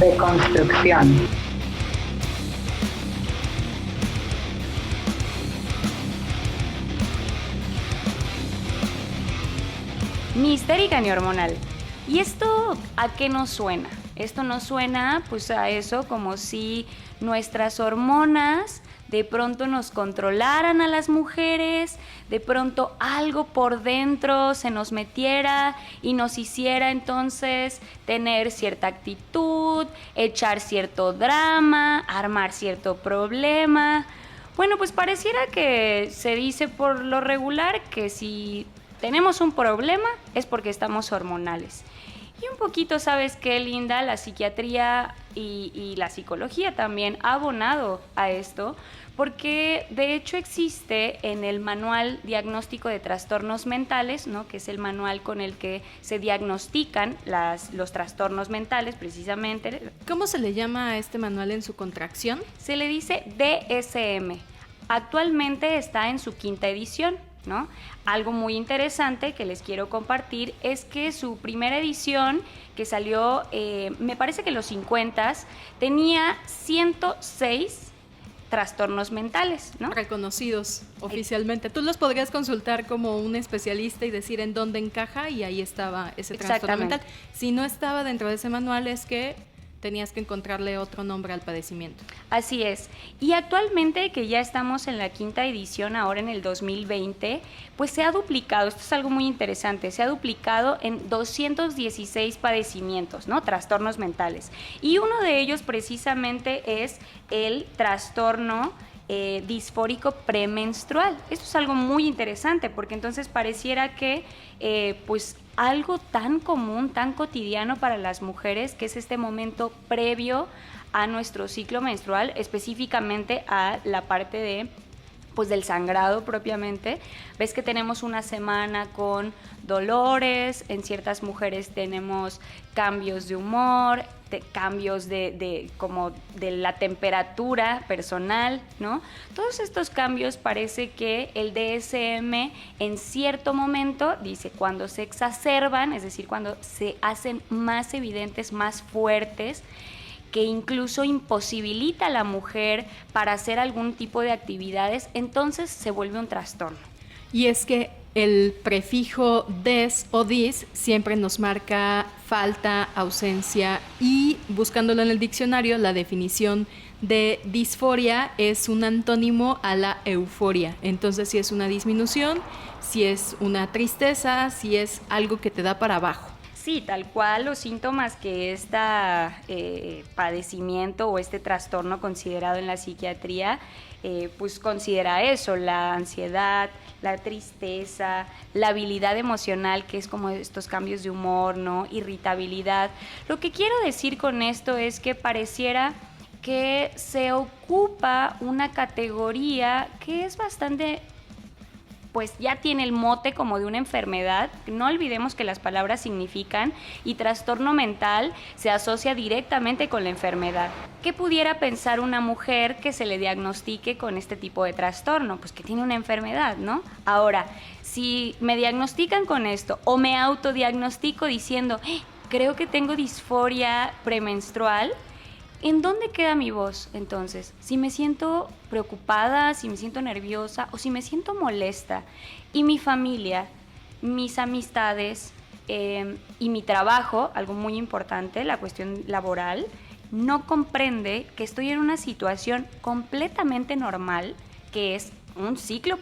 Deconstrucción. Ni histérica ni hormonal. ¿Y esto a qué nos suena? Esto nos suena pues a eso como si nuestras hormonas de pronto nos controlaran a las mujeres, de pronto algo por dentro se nos metiera y nos hiciera entonces tener cierta actitud, echar cierto drama, armar cierto problema. Bueno, pues pareciera que se dice por lo regular que si tenemos un problema es porque estamos hormonales. Y un poquito, ¿sabes qué, Linda? La psiquiatría y la psicología también ha abonado a esto, porque de hecho existe en el Manual Diagnóstico de Trastornos Mentales, ¿no?, que es el manual con el que se diagnostican los trastornos mentales precisamente. ¿Cómo se le llama a este manual en su contracción? Se le dice DSM. Actualmente está en su 5ª edición, ¿no? Algo muy interesante que les quiero compartir es que su primera edición, que salió, me parece que en los 50s, tenía 106 trastornos mentales, ¿no? Reconocidos oficialmente. Tú los podrías consultar como un especialista y decir en dónde encaja, y ahí estaba ese trastorno mental. Si no estaba dentro de ese manual, es que tenías que encontrarle otro nombre al padecimiento. Así es. Y actualmente, que ya estamos en la 5ª edición, ahora en el 2020, pues se ha duplicado, esto es algo muy interesante, se ha duplicado en 216 padecimientos, ¿no?, trastornos mentales. Y uno de ellos precisamente es el trastorno disfórico premenstrual. Esto es algo muy interesante porque entonces pareciera que pues algo tan común, tan cotidiano para las mujeres, que es este momento previo a nuestro ciclo menstrual, específicamente a la parte de pues del sangrado propiamente. Ves que tenemos una semana con dolores, en ciertas mujeres tenemos cambios de humor, cambios como de la temperatura personal, ¿no? Todos estos cambios parece que el DSM en cierto momento dice cuando se exacerban, es decir, cuando se hacen más evidentes, más fuertes, que incluso imposibilita a la mujer para hacer algún tipo de actividades, entonces se vuelve un trastorno. Y es que el prefijo des o dis siempre nos marca falta, ausencia, y buscándolo en el diccionario, la definición de disforia es un antónimo a la euforia. Entonces, si es una disminución, si es una tristeza, si es algo que te da para abajo. Sí, tal cual los síntomas que este padecimiento o este trastorno considerado en la psiquiatría, pues considera eso, la ansiedad, la tristeza, la habilidad emocional, que es como estos cambios de humor, ¿no?, irritabilidad. Lo que quiero decir con esto es que pareciera que se ocupa una categoría que es bastante, pues ya tiene el mote como de una enfermedad. No olvidemos que las palabras significan, y trastorno mental se asocia directamente con la enfermedad. ¿Qué pudiera pensar una mujer que se le diagnostique con este tipo de trastorno? Pues que tiene una enfermedad, ¿no? Ahora, si me diagnostican con esto o me autodiagnostico diciendo, creo que tengo disforia premenstrual, ¿en dónde queda mi voz entonces? Si me siento preocupada, si me siento nerviosa o si me siento molesta, y mi familia, mis amistades y mi trabajo, algo muy importante, la cuestión laboral, no comprende que estoy en una situación completamente normal, que es un ciclo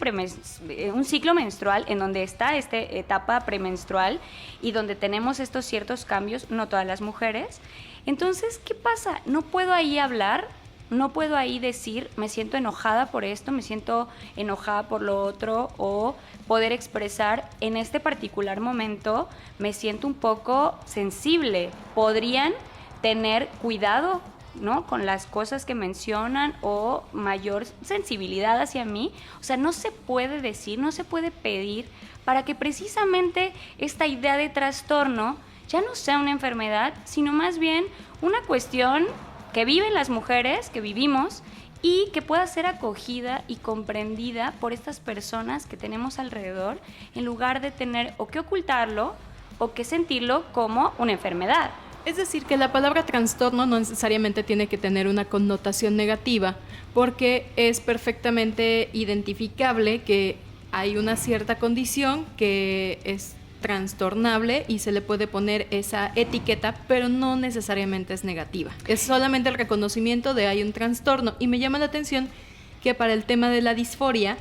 menstrual, en donde está esta etapa premenstrual y donde tenemos estos ciertos cambios, no todas las mujeres. Entonces, ¿qué pasa? No puedo ahí hablar, no puedo ahí decir, me siento enojada por esto, me siento enojada por lo otro, o poder expresar, en este particular momento me siento un poco sensible. Podrían tener cuidado, ¿no?, con las cosas que mencionan, o mayor sensibilidad hacia mí. O sea, no se puede decir, no se puede pedir, para que precisamente esta idea de trastorno ya no sea una enfermedad, sino más bien una cuestión que viven las mujeres, que vivimos, y que pueda ser acogida y comprendida por estas personas que tenemos alrededor, en lugar de tener o que ocultarlo o que sentirlo como una enfermedad. Es decir, que la palabra trastorno no necesariamente tiene que tener una connotación negativa, porque es perfectamente identificable que hay una cierta condición que es trastornable y se le puede poner esa etiqueta, pero no necesariamente es negativa. Es solamente el reconocimiento de hay un trastorno. Y me llama la atención que para el tema de la disforia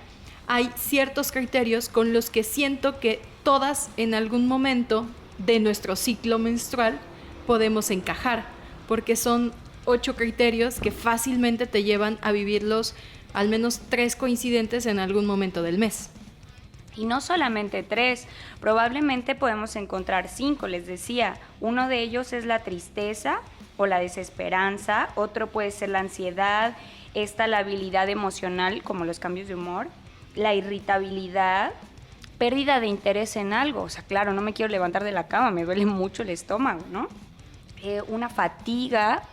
hay ciertos criterios con los que siento que todas en algún momento de nuestro ciclo menstrual podemos encajar, porque son 8 criterios que fácilmente te llevan a vivirlos, al menos 3 coincidentes en algún momento del mes. Y no solamente 3, probablemente podemos encontrar 5, les decía. Uno de ellos es la tristeza o la desesperanza, otro puede ser la ansiedad, la habilidad emocional, como los cambios de humor, la irritabilidad, pérdida de interés en algo, o sea, claro, no me quiero levantar de la cama, me duele mucho el estómago, ¿no? Una fatiga,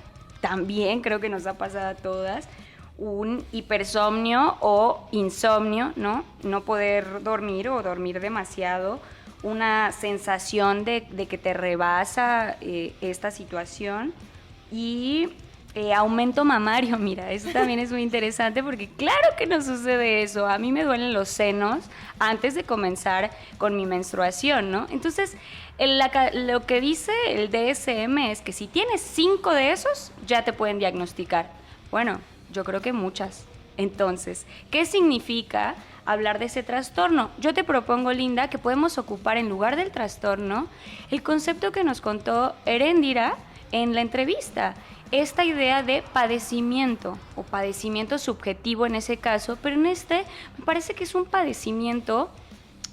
también creo que nos ha pasado a todas, un hipersomnio o insomnio, ¿no? No poder dormir o dormir demasiado, una sensación de que te rebasa esta situación y aumento mamario. Mira, eso también es muy interesante porque claro que nos sucede eso. A mí me duelen los senos antes de comenzar con mi menstruación, ¿no? Entonces, lo que dice el DSM es que si tienes 5 de esos, ya te pueden diagnosticar. Bueno, yo creo que muchas. Entonces, ¿qué significa hablar de ese trastorno? Yo te propongo, Linda, que podemos ocupar en lugar del trastorno el concepto que nos contó Eréndira en la entrevista. Esta idea de padecimiento o padecimiento subjetivo en ese caso, pero en este me parece que es un padecimiento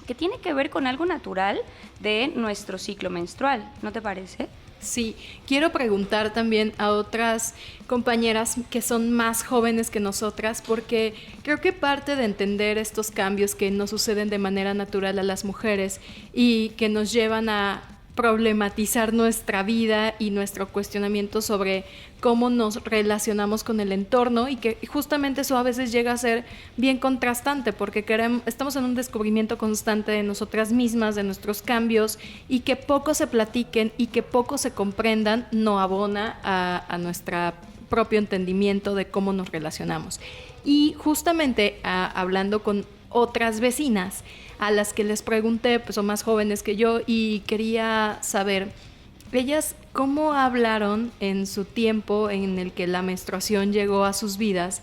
que tiene que ver con algo natural de nuestro ciclo menstrual, ¿no te parece? Sí, quiero preguntar también a otras compañeras que son más jóvenes que nosotras, porque creo que parte de entender estos cambios que no suceden de manera natural a las mujeres y que nos llevan a problematizar nuestra vida y nuestro cuestionamiento sobre cómo nos relacionamos con el entorno, y que justamente eso a veces llega a ser bien contrastante porque estamos en un descubrimiento constante de nosotras mismas, de nuestros cambios, y que poco se platiquen y que poco se comprendan no abona a nuestro propio entendimiento de cómo nos relacionamos. Y justamente hablando con otras vecinas a las que les pregunté, pues son más jóvenes que yo, y quería saber ellas cómo hablaron en su tiempo en el que la menstruación llegó a sus vidas,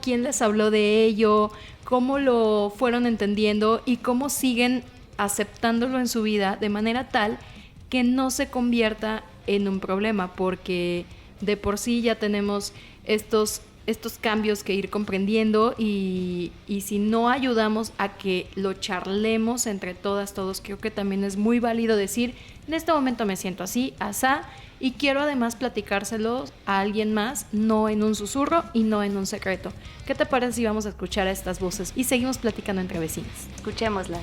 quién les habló de ello, cómo lo fueron entendiendo y cómo siguen aceptándolo en su vida de manera tal que no se convierta en un problema, porque de por sí ya tenemos estos cambios que ir comprendiendo, y si no ayudamos a que lo charlemos entre todas, todos, creo que también es muy válido decir, en este momento me siento así, asá, y quiero además platicárselo a alguien más, no en un susurro y no en un secreto. ¿Qué te parece si vamos a escuchar a estas voces y seguimos platicando entre vecinas? Escuchémoslas.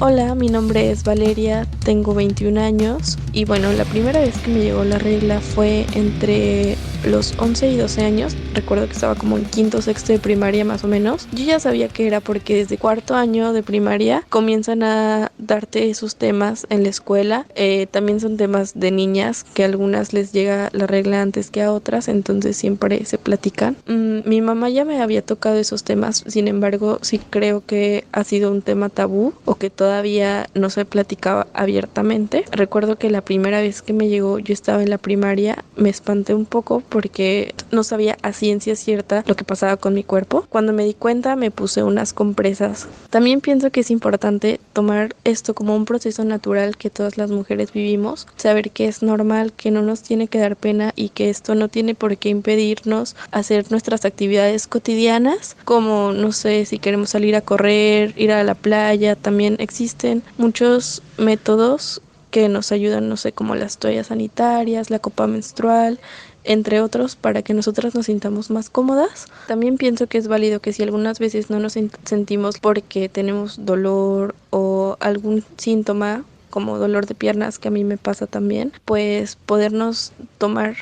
Hola, mi nombre es Valeria, tengo 21 años y bueno, la primera vez que me llegó la regla fue entre los 11 y 12 años. Recuerdo que estaba como en quinto, sexto de primaria más o menos. Yo ya sabía que era porque desde cuarto año de primaria comienzan a darte esos temas en la escuela. También son temas de niñas que a algunas les llega la regla antes que a otras, entonces siempre se platican. Mi mamá ya me había tocado esos temas, sin embargo sí creo que ha sido un tema tabú o que todavía no se platicaba abiertamente. Recuerdo que la primera vez que me llegó, yo estaba en la primaria, me espanté un poco porque no sabía a ciencia cierta lo que pasaba con mi cuerpo. Cuando me di cuenta me puse unas compresas. También pienso que es importante tomar esto como un proceso natural que todas las mujeres vivimos, saber que es normal, que no nos tiene que dar pena y que esto no tiene por qué impedirnos hacer nuestras actividades cotidianas, como no sé, si queremos salir a correr, ir a la playa. También existen muchos métodos que nos ayudan, no sé, como las toallas sanitarias, la copa menstrual, entre otros, para que nosotras nos sintamos más cómodas. También pienso que es válido que si algunas veces no nos sentimos porque tenemos dolor o algún síntoma, como dolor de piernas, que a mí me pasa también, pues podernos tomar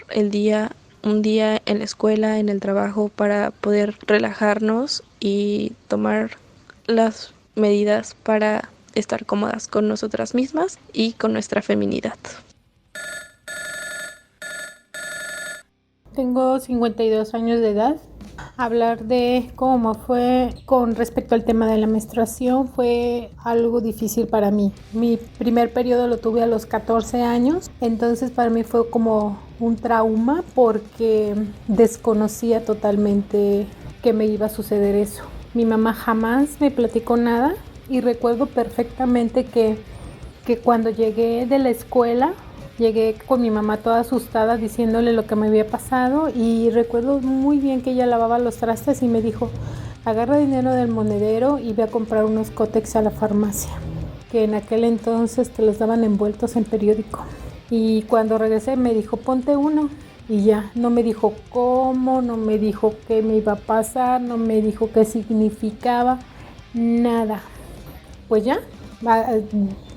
un día en la escuela, en el trabajo, para poder relajarnos y tomar las medidas para estar cómodas con nosotras mismas y con nuestra feminidad. Tengo 52 años de edad. Hablar de cómo fue con respecto al tema de la menstruación fue algo difícil para mí. Mi primer periodo lo tuve a los 14 años, entonces para mí fue como un trauma porque desconocía totalmente que me iba a suceder eso. Mi mamá jamás me platicó nada y recuerdo perfectamente que cuando llegué de la escuela, llegué con mi mamá toda asustada diciéndole lo que me había pasado y recuerdo muy bien que ella lavaba los trastes y me dijo, agarra dinero del monedero y ve a comprar unos cótex a la farmacia, que en aquel entonces te los daban envueltos en periódico. Y cuando regresé me dijo, ponte uno. Y ya, no me dijo cómo, no me dijo qué me iba a pasar, no me dijo qué significaba, nada. Pues ya,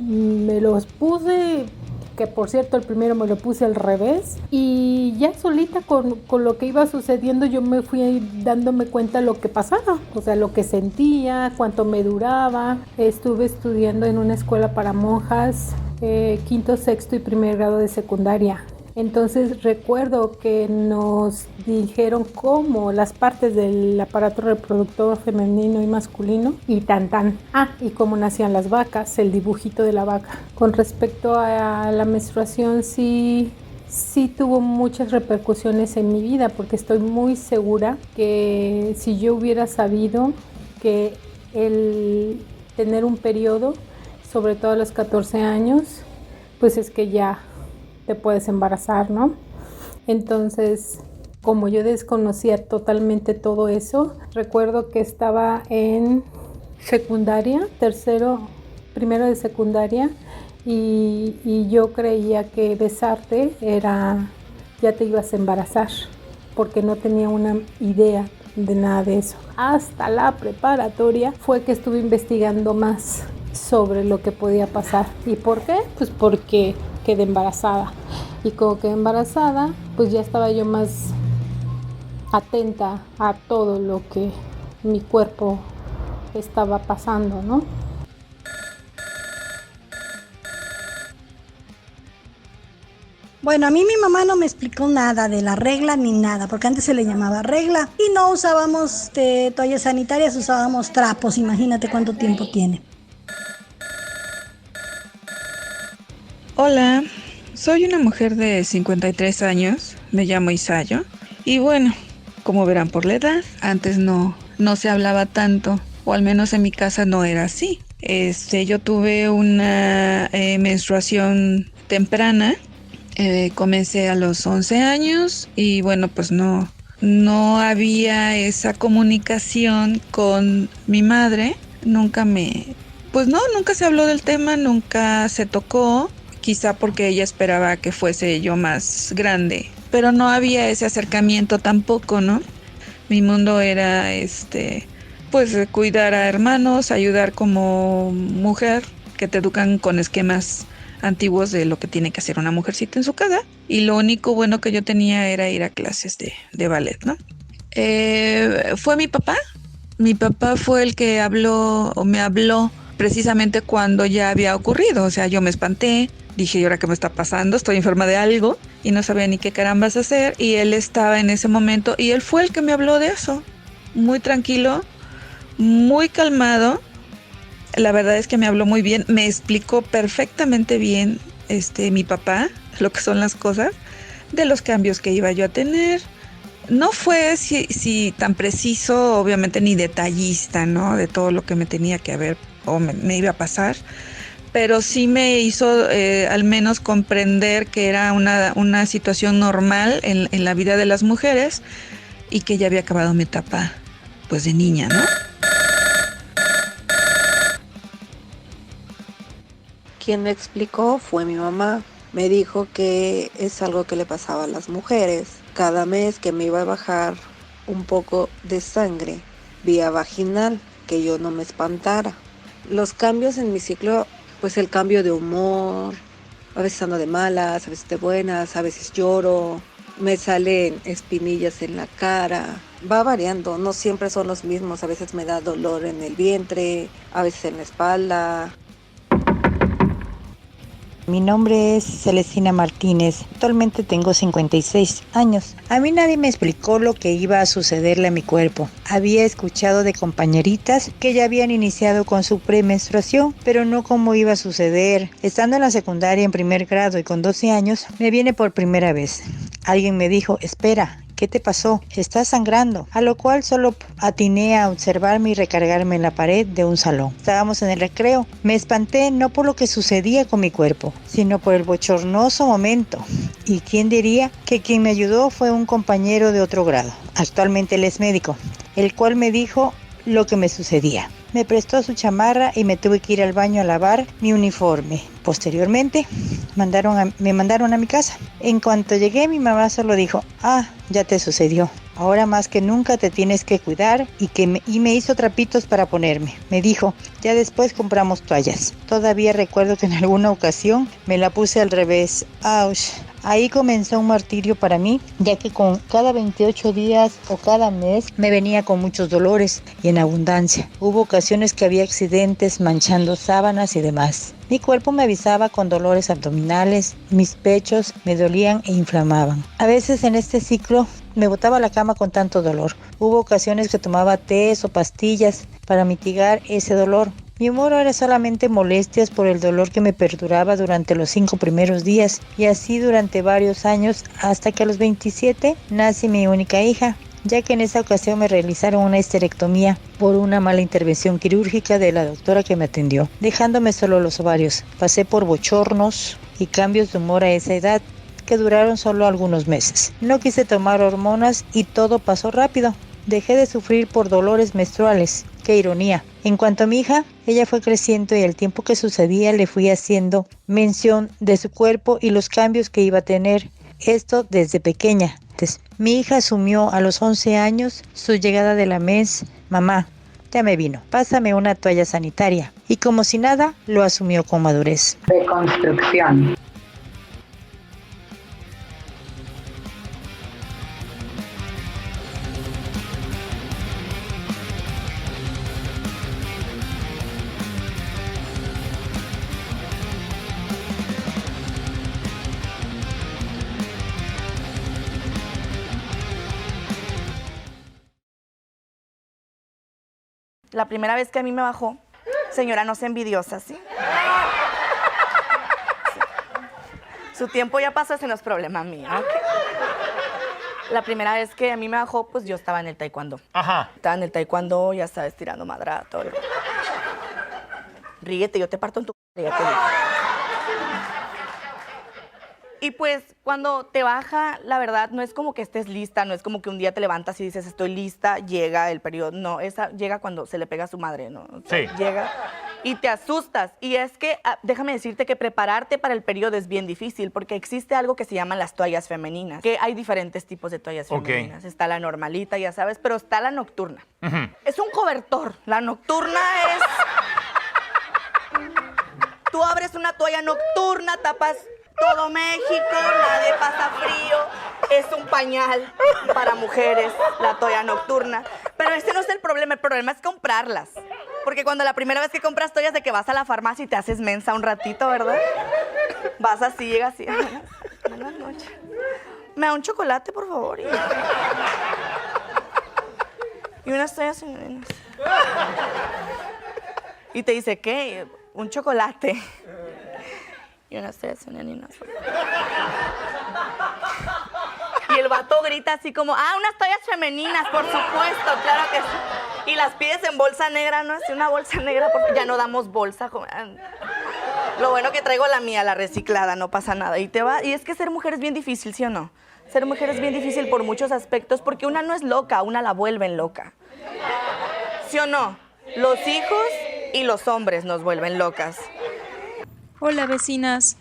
me los puse, que por cierto el primero me lo puse al revés, y ya solita con lo que iba sucediendo yo me fui dándome cuenta lo que pasaba, o sea, lo que sentía, cuánto me duraba. Estuve estudiando en una escuela para monjas, quinto, sexto y primer grado de secundaria. Entonces recuerdo que nos dijeron cómo las partes del aparato reproductor femenino y masculino y y cómo nacían las vacas, el dibujito de la vaca. Con respecto a la menstruación sí tuvo muchas repercusiones en mi vida, porque estoy muy segura que si yo hubiera sabido que el tener un periodo, sobre todo a los 14 años, pues es que ya te puedes embarazar, ¿no? Entonces, como yo desconocía totalmente todo eso, recuerdo que estaba en secundaria, primero de secundaria, y yo creía que besarte ya te ibas a embarazar, porque no tenía una idea de nada de eso. Hasta la preparatoria fue que estuve investigando más sobre lo que podía pasar. ¿Y por qué? Pues porque quedé embarazada. Y como quedé embarazada, pues ya estaba yo más atenta a todo lo que mi cuerpo estaba pasando, ¿no? Bueno, a mí mi mamá no me explicó nada de la regla ni nada, porque antes se le llamaba regla y no usábamos toallas sanitarias, usábamos trapos, imagínate cuánto tiempo tiene. Hola, soy una mujer de 53 años, me llamo Isayo y bueno, como verán por la edad, antes no se hablaba tanto, o al menos en mi casa no era así. Yo tuve una menstruación temprana, comencé a los 11 años y bueno, pues no había esa comunicación con mi madre, nunca se habló del tema, nunca se tocó. Quizá porque ella esperaba que fuese yo más grande, pero no había ese acercamiento tampoco, ¿no? Mi mundo era pues cuidar a hermanos, ayudar como mujer, que te educan con esquemas antiguos de lo que tiene que hacer una mujercita en su casa, y lo único bueno que yo tenía era ir a clases de ballet, ¿no? Fue mi papá fue el que me habló precisamente cuando ya había ocurrido, o sea, yo me espanté. Dije, ¿y ahora qué me está pasando? Estoy enferma de algo y no sabía ni qué carambas hacer, y él estaba en ese momento y él fue el que me habló de eso, muy tranquilo, muy calmado. La verdad es que me habló muy bien, me explicó perfectamente bien mi papá lo que son las cosas, de los cambios que iba yo a tener. No fue si tan preciso, obviamente, ni detallista, ¿no? De todo lo que me tenía que haber o me iba a pasar, pero sí me hizo al menos comprender que era una situación normal en la vida de las mujeres y que ya había acabado mi etapa pues de niña, ¿no? Quien me explicó fue mi mamá. Me dijo que es algo que le pasaba a las mujeres, cada mes que me iba a bajar un poco de sangre vía vaginal, que yo no me espantara. Los cambios en mi ciclo, pues el cambio de humor, a veces ando de malas, a veces de buenas, a veces lloro, me salen espinillas en la cara, va variando, no siempre son los mismos, a veces me da dolor en el vientre, a veces en la espalda. Mi nombre es Celestina Martínez, actualmente tengo 56 años. A mí nadie me explicó lo que iba a sucederle a mi cuerpo. Había escuchado de compañeritas que ya habían iniciado con su premenstruación, pero no cómo iba a suceder. Estando en la secundaria en primer grado y con 12 años, me viene por primera vez. Alguien me dijo, espera, ¿qué te pasó? Estás sangrando. A lo cual solo atiné a observarme y recargarme en la pared de un salón. Estábamos en el recreo. Me espanté no por lo que sucedía con mi cuerpo, sino por el bochornoso momento. Y quién diría que quien me ayudó fue un compañero de otro grado. Actualmente él es médico, el cual me dijo lo que me sucedía. Me prestó su chamarra y me tuve que ir al baño a lavar mi uniforme. Posteriormente, me mandaron a mi casa. En cuanto llegué, mi mamá solo dijo, ya te sucedió. Ahora más que nunca te tienes que cuidar y me hizo trapitos para ponerme. Me dijo, ya después compramos toallas. Todavía recuerdo que en alguna ocasión me la puse al revés. ¡Auch! Ahí comenzó un martirio para mí, ya que con cada 28 días o cada mes me venía con muchos dolores y en abundancia. Hubo ocasiones que había accidentes manchando sábanas y demás. Mi cuerpo me avisaba con dolores abdominales, mis pechos me dolían e inflamaban. A veces en este ciclo me botaba a la cama con tanto dolor. Hubo ocasiones que tomaba tés o pastillas para mitigar ese dolor. Mi humor era solamente molestias por el dolor que me perduraba durante los 5 primeros días y así durante varios años hasta que a los 27 nace mi única hija, ya que en esa ocasión me realizaron una histerectomía por una mala intervención quirúrgica de la doctora que me atendió, dejándome solo los ovarios. Pasé por bochornos y cambios de humor a esa edad que duraron solo algunos meses. No quise tomar hormonas y todo pasó rápido. Dejé de sufrir por dolores menstruales. ¡Qué ironía! En cuanto a mi hija, ella fue creciendo y al tiempo que sucedía le fui haciendo mención de su cuerpo y los cambios que iba a tener. Esto desde pequeña. Mi hija asumió a los 11 años su llegada de la mens. Mamá, ya me vino, pásame una toalla sanitaria. Y como si nada, lo asumió con madurez. Reconstrucción. La primera vez que a mí me bajó, señora, no sea envidiosa, ¿sí? Su tiempo ya pasó, ese no es problema mío. ¿Okay? La primera vez que a mí me bajó, pues yo estaba en el taekwondo. Ajá. Estaba en el taekwondo, ya sabes, tirando madra, todo. Ríete, yo te parto en tu... Ríete. Y pues cuando te baja, la verdad, no es como que estés lista, no es como que un día te levantas y dices, estoy lista, llega el periodo. No, esa llega cuando se le pega a su madre, ¿no? O sea, sí. Llega y te asustas. Y es que, déjame decirte que prepararte para el periodo es bien difícil, porque existe algo que se llaman las toallas femeninas, que hay diferentes tipos de toallas femeninas. Está la normalita, ya sabes, pero está la nocturna. Uh-huh. Es un cobertor. La nocturna es... Tú abres una toalla nocturna, tapas todo México, nadie pasa frío. Es un pañal para mujeres, la toalla nocturna. Pero ese no es el problema es comprarlas. Porque cuando la primera vez que compras toallas de que vas a la farmacia y te haces mensa un ratito, ¿verdad? Vas así, llegas así. Buenas noches. ¿Me da un chocolate, por favor? Y unas toallas femeninas. Y te dice, ¿qué? Un chocolate. Y unas toallas femeninas. Y el vato grita así como, unas toallas femeninas, por supuesto, claro que sí. Y las pides en bolsa negra, ¿no? Así una bolsa negra, porque ya no damos bolsa. Lo bueno que traigo la mía, la reciclada, no pasa nada. Y es que ser mujer es bien difícil, ¿sí o no? Ser mujer es bien difícil por muchos aspectos, porque una no es loca, una la vuelven loca. ¿Sí o no? Los hijos y los hombres nos vuelven locas. Hola, vecinas.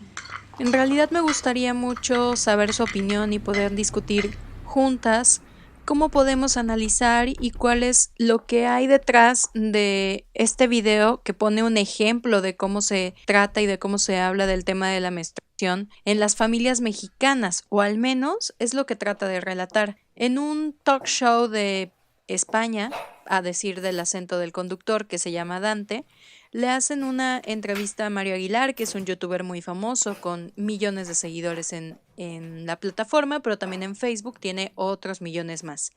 En realidad me gustaría mucho saber su opinión y poder discutir juntas cómo podemos analizar y cuál es lo que hay detrás de este video que pone un ejemplo de cómo se trata y de cómo se habla del tema de la menstruación en las familias mexicanas, o al menos es lo que trata de relatar. En un talk show de España, a decir del acento del conductor, que se llama Dante, le hacen una entrevista a Mario Aguilar, que es un youtuber muy famoso con millones de seguidores en la plataforma, pero también en Facebook tiene otros millones más.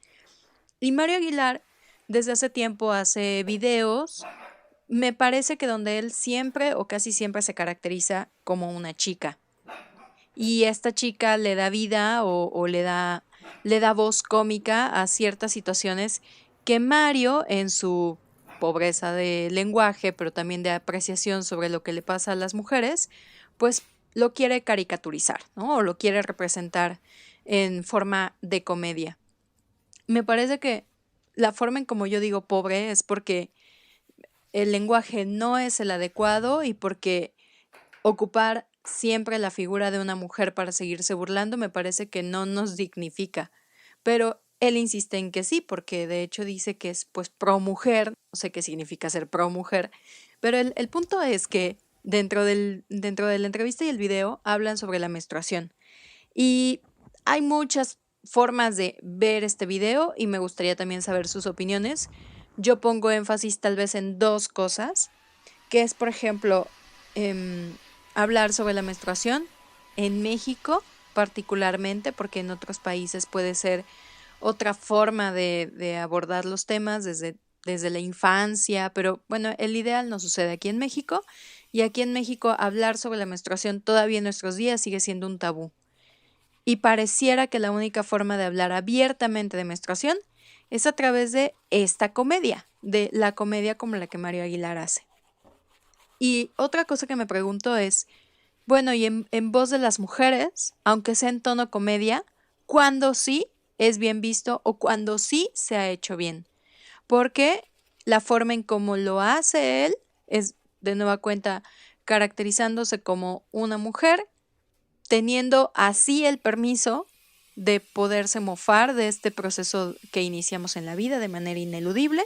Y Mario Aguilar desde hace tiempo hace videos, me parece que donde él siempre o casi siempre se caracteriza como una chica. Y esta chica le da vida o le da voz cómica a ciertas situaciones que Mario, en su pobreza de lenguaje, pero también de apreciación sobre lo que le pasa a las mujeres, pues lo quiere caricaturizar, ¿no? O lo quiere representar en forma de comedia. Me parece que la forma en como yo digo pobre es porque el lenguaje no es el adecuado y porque ocupar siempre la figura de una mujer para seguirse burlando me parece que no nos dignifica. Pero él insiste en que sí, porque de hecho dice que es pues pro mujer, no sé qué significa ser pro mujer, pero el punto es que dentro de la entrevista y el video hablan sobre la menstruación. Y hay muchas formas de ver este video y me gustaría también saber sus opiniones. Yo pongo énfasis tal vez en dos cosas, que es por ejemplo hablar sobre la menstruación en México particularmente, porque en otros países puede ser otra forma de abordar los temas desde la infancia, pero bueno, el ideal no sucede aquí en México, y aquí en México hablar sobre la menstruación todavía en nuestros días sigue siendo un tabú. Y pareciera que la única forma de hablar abiertamente de menstruación es a través de esta comedia, de la comedia como la que Mario Aguilar hace. Y otra cosa que me pregunto es, bueno, y en voz de las mujeres, aunque sea en tono comedia, ¿cuándo sí es bien visto o cuando sí se ha hecho bien? Porque la forma en cómo lo hace él es, de nueva cuenta, caracterizándose como una mujer, teniendo así el permiso de poderse mofar de este proceso que iniciamos en la vida de manera ineludible.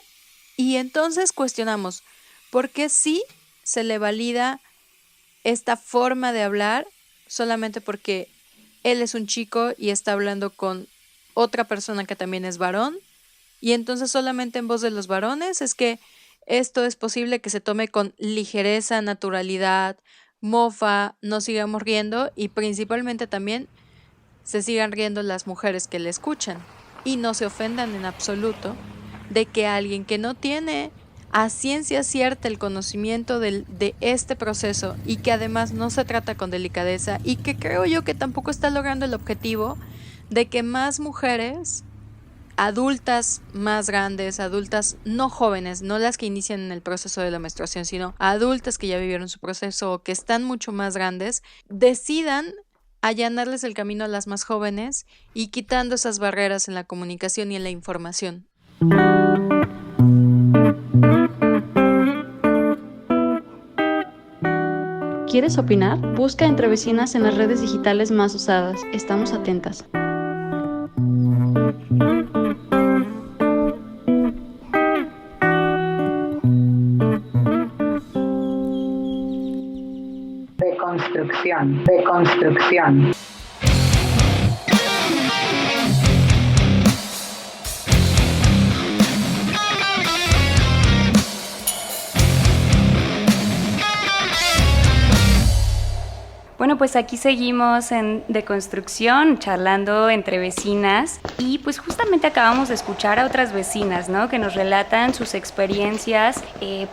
Y entonces cuestionamos, ¿por qué sí se le valida esta forma de hablar solamente porque él es un chico y está hablando con otra persona que también es varón? Y entonces solamente en voz de los varones es que esto es posible que se tome con ligereza, naturalidad, mofa, nos sigamos riendo y principalmente también se sigan riendo las mujeres que le escuchan y no se ofendan en absoluto de que alguien que no tiene a ciencia cierta el conocimiento de este proceso y que además no se trata con delicadeza y que creo yo que tampoco está logrando el objetivo de que más mujeres adultas más grandes, adultas no jóvenes, no las que inician en el proceso de la menstruación, sino adultas que ya vivieron su proceso o que están mucho más grandes, decidan allanarles el camino a las más jóvenes y quitando esas barreras en la comunicación y en la información. ¿Quieres opinar? Busca Entre Vecinas en las redes digitales más usadas. Estamos atentas. Deconstrucción. Bueno, pues aquí seguimos en Deconstrucción, charlando entre vecinas y pues justamente acabamos de escuchar a otras vecinas, ¿no? Que nos relatan sus experiencias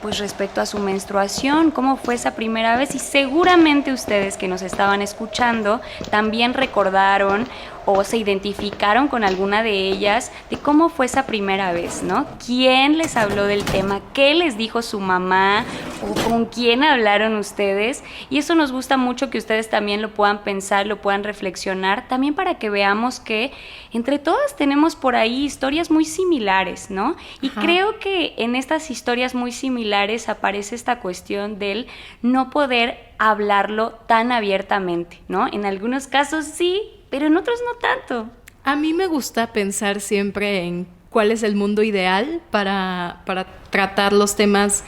pues respecto a su menstruación, cómo fue esa primera vez y seguramente ustedes que nos estaban escuchando también recordaron o se identificaron con alguna de ellas de cómo fue esa primera vez, ¿no? ¿Quién les habló del tema? ¿Qué les dijo su mamá? ¿O con quién hablaron ustedes? Y eso nos gusta mucho que ustedes también lo puedan pensar, lo puedan reflexionar, también para que veamos que entre todas tenemos por ahí historias muy similares, ¿no? Y creo que en estas historias muy similares aparece esta cuestión del no poder hablarlo tan abiertamente, ¿no? En algunos casos sí, pero en otros no tanto. A mí me gusta pensar siempre en cuál es el mundo ideal para tratar los temas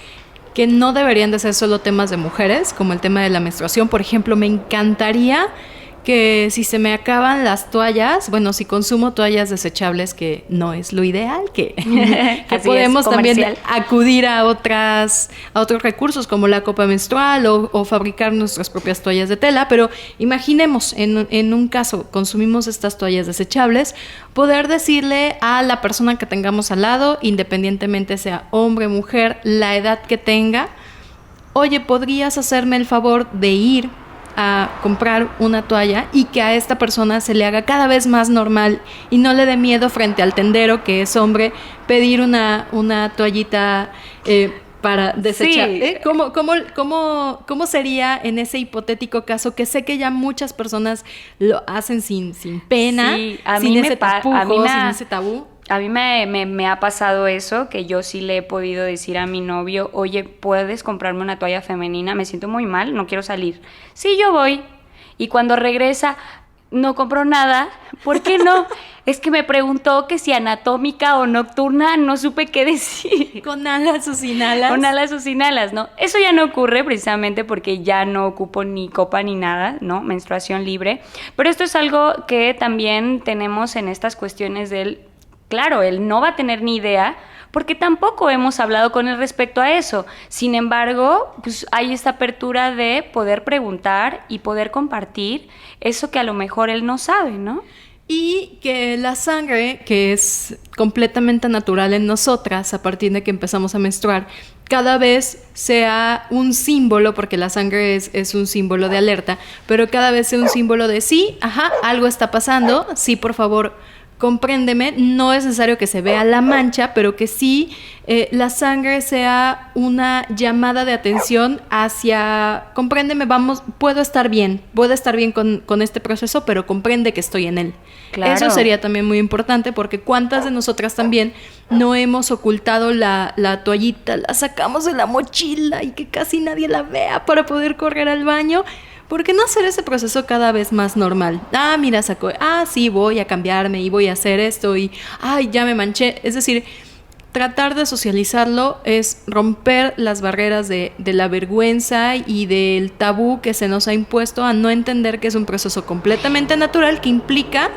que no deberían de ser solo temas de mujeres, como el tema de la menstruación. Por ejemplo, me encantaría que si se me acaban las toallas, bueno, si consumo toallas desechables, que no es lo ideal, que podemos también acudir a otros recursos como la copa menstrual o fabricar nuestras propias toallas de tela, pero imaginemos, en un caso consumimos estas toallas desechables, poder decirle a la persona que tengamos al lado, independientemente sea hombre, mujer, la edad que tenga, oye, ¿podrías hacerme el favor de ir a comprar una toalla? Y que a esta persona se le haga cada vez más normal y no le dé miedo frente al tendero, que es hombre, pedir una toallita para desechar. Sí. ¿Cómo sería en ese hipotético caso, que sé que ya muchas personas lo hacen sin pena, sí, a sin mí ese tapujo, sin ese tabú? A mí me ha pasado eso, que yo sí le he podido decir a mi novio, oye, ¿puedes comprarme una toalla femenina? Me siento muy mal, no quiero salir. Sí, yo voy. Y cuando regresa, no compró nada. ¿Por qué no? Es que me preguntó que si anatómica o nocturna, no supe qué decir. ¿Con alas o sin alas? Con alas o sin alas, ¿no? Eso ya no ocurre precisamente porque ya no ocupo ni copa ni nada, ¿no? Menstruación libre. Pero esto es algo que también tenemos en estas cuestiones del... Claro, él no va a tener ni idea porque tampoco hemos hablado con él respecto a eso. Sin embargo, pues hay esta apertura de poder preguntar y poder compartir eso que a lo mejor él no sabe, ¿no? Y que la sangre, que es completamente natural en nosotras a partir de que empezamos a menstruar, cada vez sea un símbolo, porque la sangre es un símbolo de alerta, pero cada vez sea un símbolo de sí, algo está pasando, sí, por favor, compréndeme. No es necesario que se vea la mancha, pero que sí la sangre sea una llamada de atención hacia, compréndeme, puedo estar bien con este proceso, pero comprende que estoy en él. Claro. Eso sería también muy importante, porque cuántas de nosotras también no hemos ocultado la toallita, la sacamos de la mochila y que casi nadie la vea para poder correr al baño. ¿Por qué no hacer ese proceso cada vez más normal? Mira, sacó, sí, voy a cambiarme y voy a hacer esto y, ya me manché. Es decir, tratar de socializarlo es romper las barreras de la vergüenza y del tabú que se nos ha impuesto a no entender que es un proceso completamente natural que implica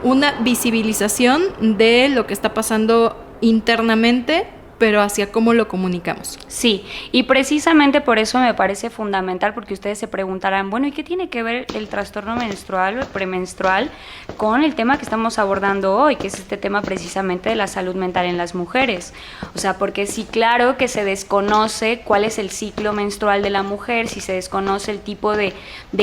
una visibilización de lo que está pasando internamente, pero hacia cómo lo comunicamos. Sí, y precisamente por eso me parece fundamental, porque ustedes se preguntarán, bueno, ¿y qué tiene que ver el trastorno menstrual o el premenstrual con el tema que estamos abordando hoy, que es este tema precisamente de la salud mental en las mujeres? O sea, porque sí, claro que se desconoce cuál es el ciclo menstrual de la mujer, si se desconoce el tipo de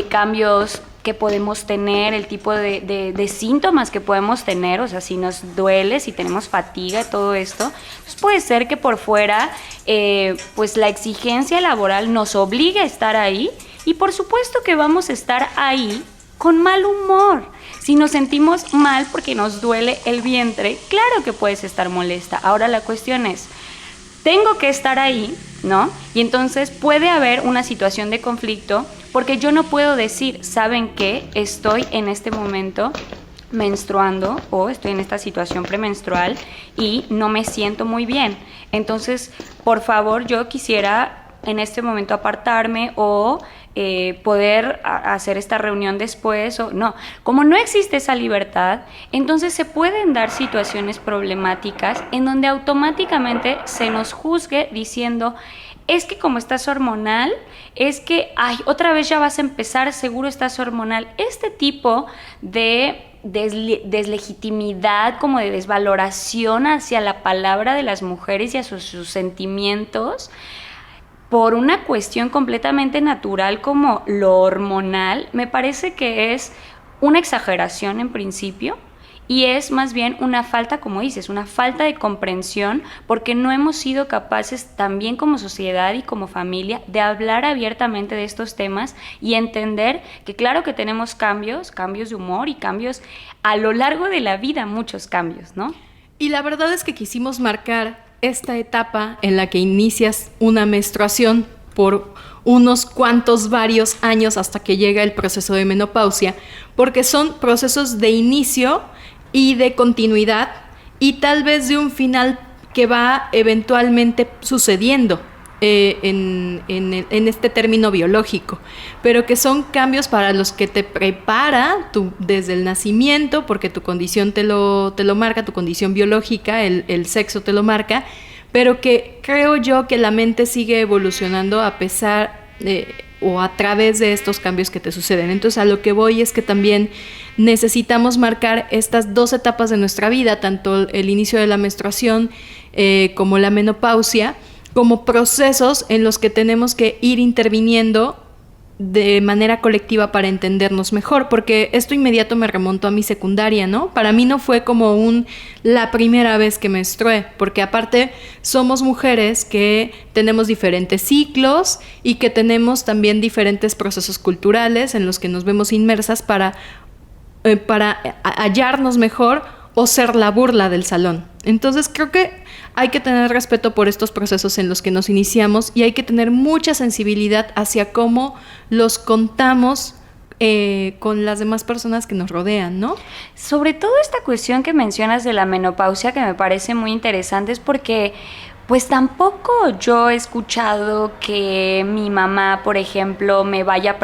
cambios que podemos tener, el tipo de síntomas que podemos tener, o sea, si nos duele, si tenemos fatiga y todo esto, pues puede ser que por fuera, pues la exigencia laboral nos obligue a estar ahí, y por supuesto que vamos a estar ahí con mal humor. Si nos sentimos mal porque nos duele el vientre, claro que puedes estar molesta. Ahora la cuestión es, tengo que estar ahí, ¿no? Y entonces puede haber una situación de conflicto, porque yo no puedo decir, ¿saben qué? Estoy en este momento menstruando o estoy en esta situación premenstrual y no me siento muy bien. Entonces, por favor, yo quisiera en este momento apartarme o poder hacer esta reunión después. O no, como no existe esa libertad, entonces se pueden dar situaciones problemáticas en donde automáticamente se nos juzgue diciendo, es que como estás hormonal, es que, otra vez ya vas a empezar, seguro estás hormonal. Este tipo de deslegitimidad, como de desvaloración hacia la palabra de las mujeres y a sus sentimientos, por una cuestión completamente natural como lo hormonal, me parece que es una exageración en principio. Y es más bien una falta, como dices, una falta de comprensión, porque no hemos sido capaces también como sociedad y como familia de hablar abiertamente de estos temas y entender que claro que tenemos cambios de humor y cambios a lo largo de la vida, muchos cambios, ¿no? Y la verdad es que quisimos marcar esta etapa en la que inicias una menstruación por unos cuantos, varios años hasta que llega el proceso de menopausia, porque son procesos de inicio y de continuidad y tal vez de un final que va eventualmente sucediendo en este término biológico, pero que son cambios para los que te prepara desde el nacimiento, porque tu condición te lo marca, tu condición biológica, el sexo te lo marca, pero que creo yo que la mente sigue evolucionando a pesar o a través de estos cambios que te suceden. Entonces a lo que voy es que también necesitamos marcar estas 2 etapas de nuestra vida, tanto el inicio de la menstruación como la menopausia, como procesos en los que tenemos que ir interviniendo de manera colectiva para entendernos mejor, porque esto inmediato me remontó a mi secundaria, ¿no? Para mí no fue como la primera vez que menstrué, porque aparte somos mujeres que tenemos diferentes ciclos y que tenemos también diferentes procesos culturales en los que nos vemos inmersas para hallarnos mejor o ser la burla del salón. Entonces creo que hay que tener respeto por estos procesos en los que nos iniciamos y hay que tener mucha sensibilidad hacia cómo los contamos con las demás personas que nos rodean, ¿no? Sobre todo esta cuestión que mencionas de la menopausia, que me parece muy interesante, es porque pues tampoco yo he escuchado que mi mamá, por ejemplo, me vaya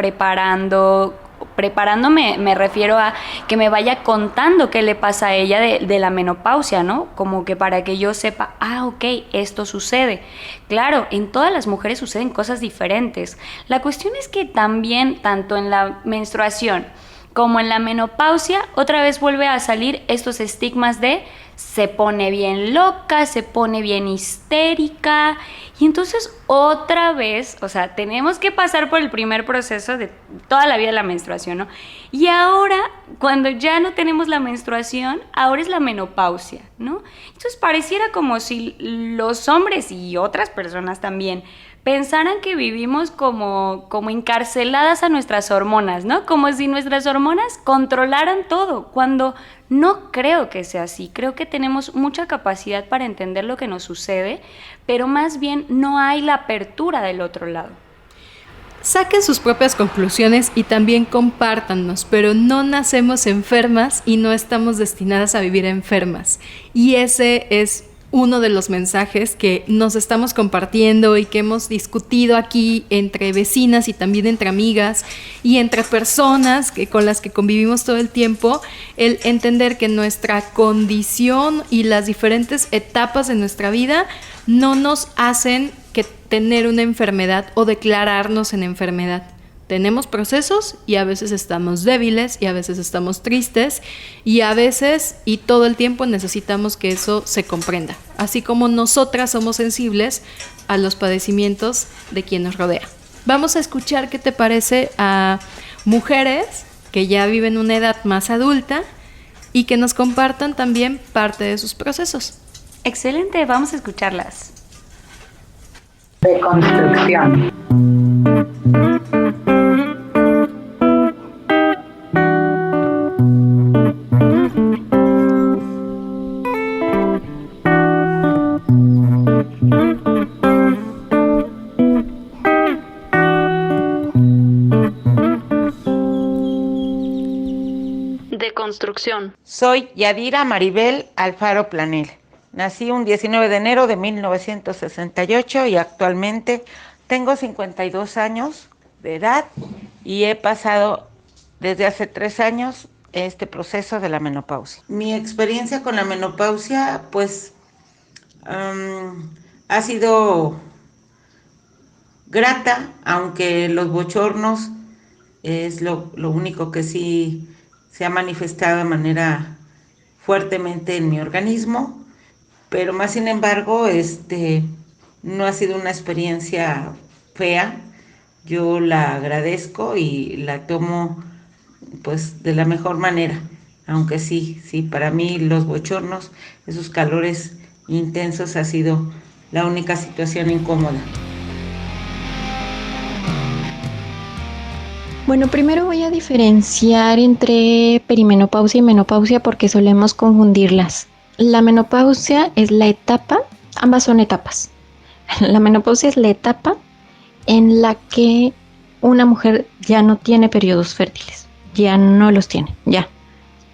preparándome, me refiero a que me vaya contando qué le pasa a ella de la menopausia, ¿no? Como que para que yo sepa, ok, esto sucede. Claro, en todas las mujeres suceden cosas diferentes. La cuestión es que también, tanto en la menstruación como en la menopausia, otra vez vuelve a salir estos estigmas de se pone bien loca, se pone bien histérica, y entonces otra vez, o sea, tenemos que pasar por el primer proceso de toda la vida de la menstruación, ¿no? Y ahora, cuando ya no tenemos la menstruación, ahora es la menopausia, ¿no? Entonces pareciera como si los hombres y otras personas también pensaran que vivimos como encarceladas a nuestras hormonas, ¿no? Como si nuestras hormonas controlaran todo, cuando no creo que sea así. Creo que tenemos mucha capacidad para entender lo que nos sucede, pero más bien no hay la apertura del otro lado. Saquen sus propias conclusiones y también compártannos, pero no nacemos enfermas y no estamos destinadas a vivir enfermas. Y ese es uno de los mensajes que nos estamos compartiendo y que hemos discutido aquí entre vecinas y también entre amigas y entre personas con las que convivimos todo el tiempo, el entender que nuestra condición y las diferentes etapas de nuestra vida no nos hacen que tener una enfermedad o declararnos en enfermedad. Tenemos procesos y a veces estamos débiles y a veces estamos tristes y a veces y todo el tiempo necesitamos que eso se comprenda, así como nosotras somos sensibles a los padecimientos de quien nos rodea. Vamos a escuchar qué te parece a mujeres que ya viven una edad más adulta y que nos compartan también parte de sus procesos. Excelente, vamos a escucharlas. Deconstrucción. Deconstrucción. Soy Yadira Maribel Alfaro Planel. Nací un 19 de enero de 1968 y actualmente tengo 52 años de edad y he pasado desde hace 3 años este proceso de la menopausia. Mi experiencia con la menopausia pues ha sido grata, aunque los bochornos es lo único que sí se ha manifestado de manera fuertemente en mi organismo, pero más sin embargo no ha sido una experiencia fea. Yo la agradezco y la tomo pues de la mejor manera, aunque sí, para mí los bochornos, esos calores intensos ha sido la única situación incómoda. Bueno, primero voy a diferenciar entre perimenopausia y menopausia porque solemos confundirlas. La menopausia es la etapa, ambas son etapas. La menopausia es la etapa en la que una mujer ya no tiene periodos fértiles, ya no los tiene, ya,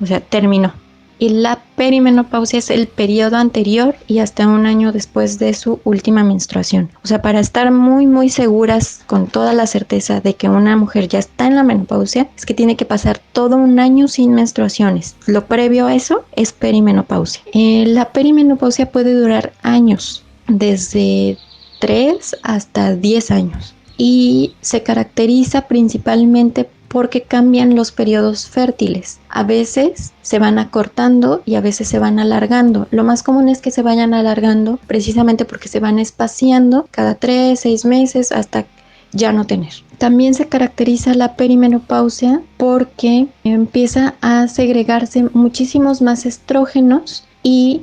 o sea, terminó. y la perimenopausia es el periodo anterior y hasta un año después de su última menstruación. O sea, para estar muy muy seguras con toda la certeza de que una mujer ya está en la menopausia, es que tiene que pasar todo un año sin menstruaciones. Lo previo a eso es perimenopausia. La perimenopausia puede durar años, desde 3 hasta 10 años, y se caracteriza principalmente porque cambian los periodos fértiles. A veces se van acortando y a veces se van alargando. Lo más común es que se vayan alargando precisamente porque se van espaciando cada 3, 6 meses hasta ya no tener. También se caracteriza la perimenopausia porque empieza a segregarse muchísimos más estrógenos y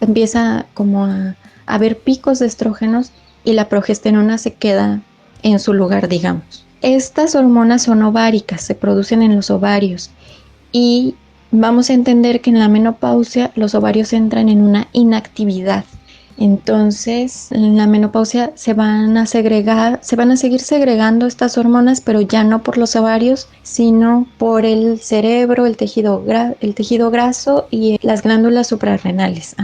empieza como a haber picos de estrógenos y la progesterona se queda en su lugar, digamos. Estas hormonas son ováricas, se producen en los ovarios y vamos a entender que en la menopausia los ovarios entran en una inactividad. Entonces, en la menopausia se van a seguir segregando estas hormonas, pero ya no por los ovarios, sino por el cerebro, el tejido graso y las glándulas suprarrenales.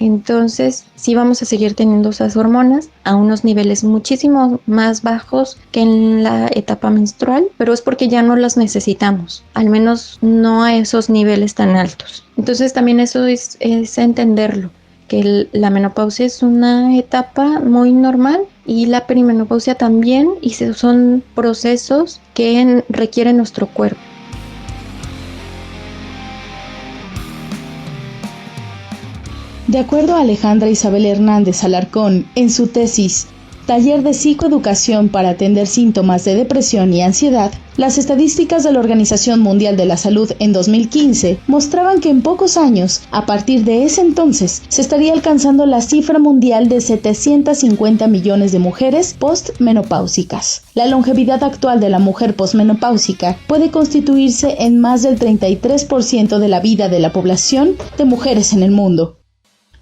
Entonces, sí vamos a seguir teniendo esas hormonas a unos niveles muchísimo más bajos que en la etapa menstrual, pero es porque ya no las necesitamos, al menos no a esos niveles tan altos. Entonces, también eso es entenderlo, que la menopausia es una etapa muy normal y la perimenopausia también, y son procesos que requieren nuestro cuerpo. De acuerdo a Alejandra Isabel Hernández Alarcón, en su tesis Taller de Psicoeducación para atender síntomas de depresión y ansiedad, las estadísticas de la Organización Mundial de la Salud en 2015 mostraban que en pocos años, a partir de ese entonces, se estaría alcanzando la cifra mundial de 750 millones de mujeres postmenopáusicas. La longevidad actual de la mujer postmenopáusica puede constituirse en más del 33% de la vida de la población de mujeres en el mundo.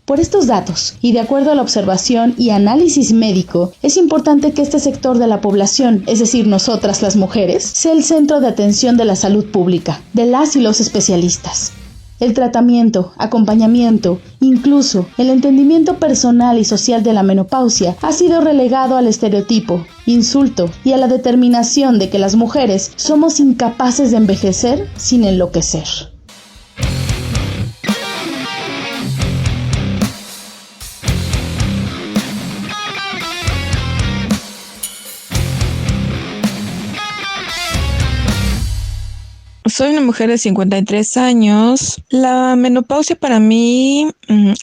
Por estos datos, y de acuerdo a la observación y análisis médico, es importante que este sector de la población, es decir, nosotras las mujeres, sea el centro de atención de la salud pública, de las y los especialistas. El tratamiento, acompañamiento, incluso el entendimiento personal y social de la menopausia ha sido relegado al estereotipo, insulto y a la determinación de que las mujeres somos incapaces de envejecer sin enloquecer. Soy una mujer de 53 años. La menopausia para mí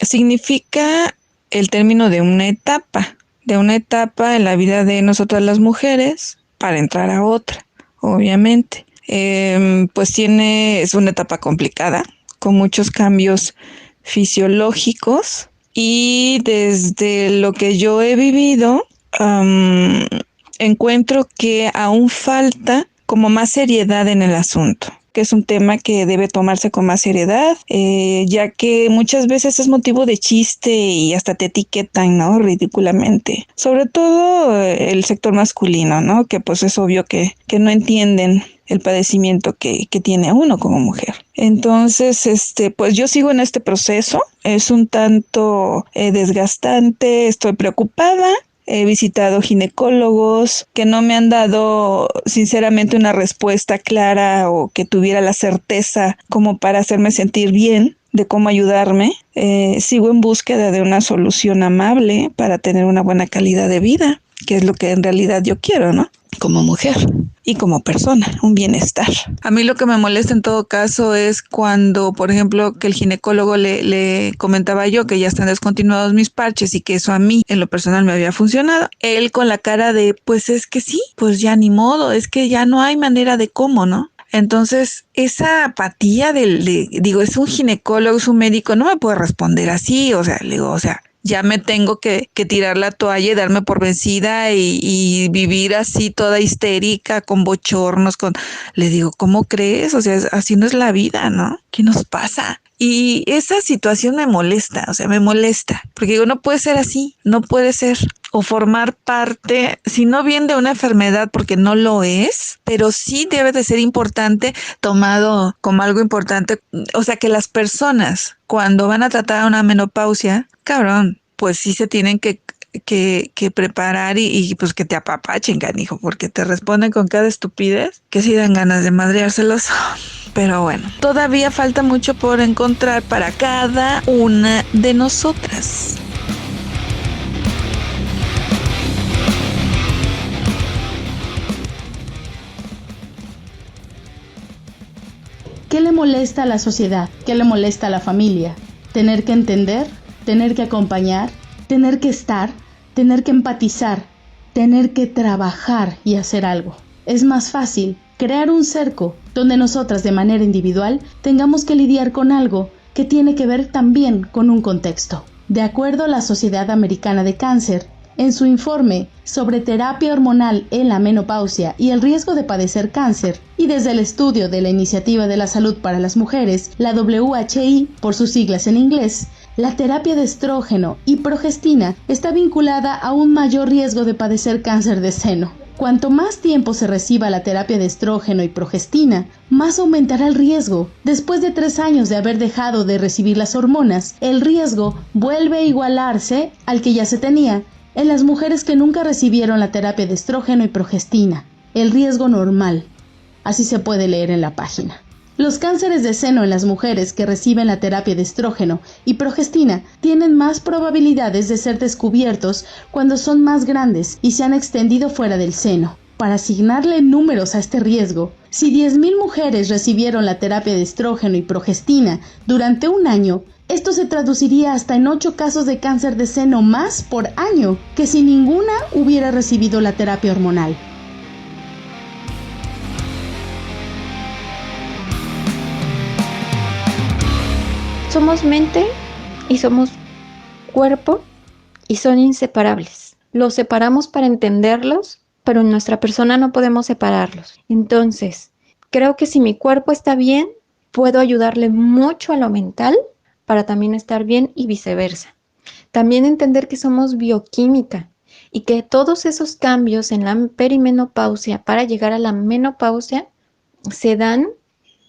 significa el término de una etapa en la vida de nosotras las mujeres para entrar a otra, obviamente. Es una etapa complicada, con muchos cambios fisiológicos, y desde lo que yo he vivido, encuentro que aún falta como más seriedad en el asunto, que es un tema que debe tomarse con más seriedad, ya que muchas veces es motivo de chiste y hasta te etiquetan, ¿no? Ridículamente. Sobre todo el sector masculino, ¿no? Que pues es obvio que no entienden el padecimiento que tiene uno como mujer. Entonces, pues yo sigo en este proceso. Es un tanto desgastante, estoy preocupada. He visitado ginecólogos que no me han dado sinceramente una respuesta clara o que tuviera la certeza como para hacerme sentir bien de cómo ayudarme. Sigo en búsqueda de una solución amable para tener una buena calidad de vida, que es lo que en realidad yo quiero, ¿no? Como mujer y como persona, un bienestar. A mí lo que me molesta en todo caso es cuando, por ejemplo, que el ginecólogo le comentaba yo que ya están descontinuados mis parches y que eso a mí en lo personal me había funcionado. Él con la cara de, pues es que sí, pues ya ni modo, es que ya no hay manera de cómo, ¿no? Entonces, esa apatía es un ginecólogo, es un médico, no me puede responder así, le digo, ya me tengo que tirar la toalla y darme por vencida y vivir así toda histérica, con bochornos, le digo, ¿cómo crees? O sea, así no es la vida, ¿no? ¿Qué nos pasa? Y esa situación me molesta, o sea, me molesta, porque digo, no puede ser así, no puede ser, o formar parte, si no bien de una enfermedad, porque no lo es, pero sí debe de ser importante, tomado como algo importante, o sea, que las personas, cuando van a tratar una menopausia, cabrón, pues sí se tienen que preparar y pues que te apapachen, canijo, porque te responden con cada estupidez que sí dan ganas de madreárselos. Pero bueno, todavía falta mucho por encontrar para cada una de nosotras. ¿Qué le molesta a la sociedad? ¿Qué le molesta a la familia? Tener que entender, tener que acompañar, tener que estar, tener que empatizar, tener que trabajar y hacer algo. Es más fácil crear un cerco donde nosotras de manera individual tengamos que lidiar con algo que tiene que ver también con un contexto. De acuerdo a la Sociedad Americana de Cáncer, en su informe sobre terapia hormonal en la menopausia y el riesgo de padecer cáncer, y desde el estudio de la Iniciativa de la Salud para las Mujeres, la WHI por sus siglas en inglés, la terapia de estrógeno y progestina está vinculada a un mayor riesgo de padecer cáncer de seno. Cuanto más tiempo se reciba la terapia de estrógeno y progestina, más aumentará el riesgo. Después de 3 años de haber dejado de recibir las hormonas, el riesgo vuelve a igualarse al que ya se tenía en las mujeres que nunca recibieron la terapia de estrógeno y progestina. El riesgo normal. Así se puede leer en la página. Los cánceres de seno en las mujeres que reciben la terapia de estrógeno y progestina tienen más probabilidades de ser descubiertos cuando son más grandes y se han extendido fuera del seno. Para asignarle números a este riesgo, si 10,000 mujeres recibieron la terapia de estrógeno y progestina durante un año, esto se traduciría hasta en 8 casos de cáncer de seno más por año que si ninguna hubiera recibido la terapia hormonal. Somos mente y somos cuerpo y son inseparables. Los separamos para entenderlos, pero en nuestra persona no podemos separarlos. Entonces, creo que si mi cuerpo está bien, puedo ayudarle mucho a lo mental para también estar bien y viceversa. También entender que somos bioquímica y que todos esos cambios en la perimenopausia para llegar a la menopausia se dan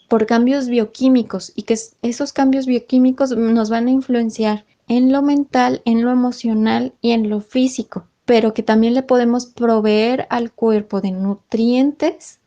por cambios bioquímicos y que esos cambios bioquímicos nos van a influenciar en lo mental, en lo emocional y en lo físico, pero que también le podemos proveer al cuerpo de nutrientes,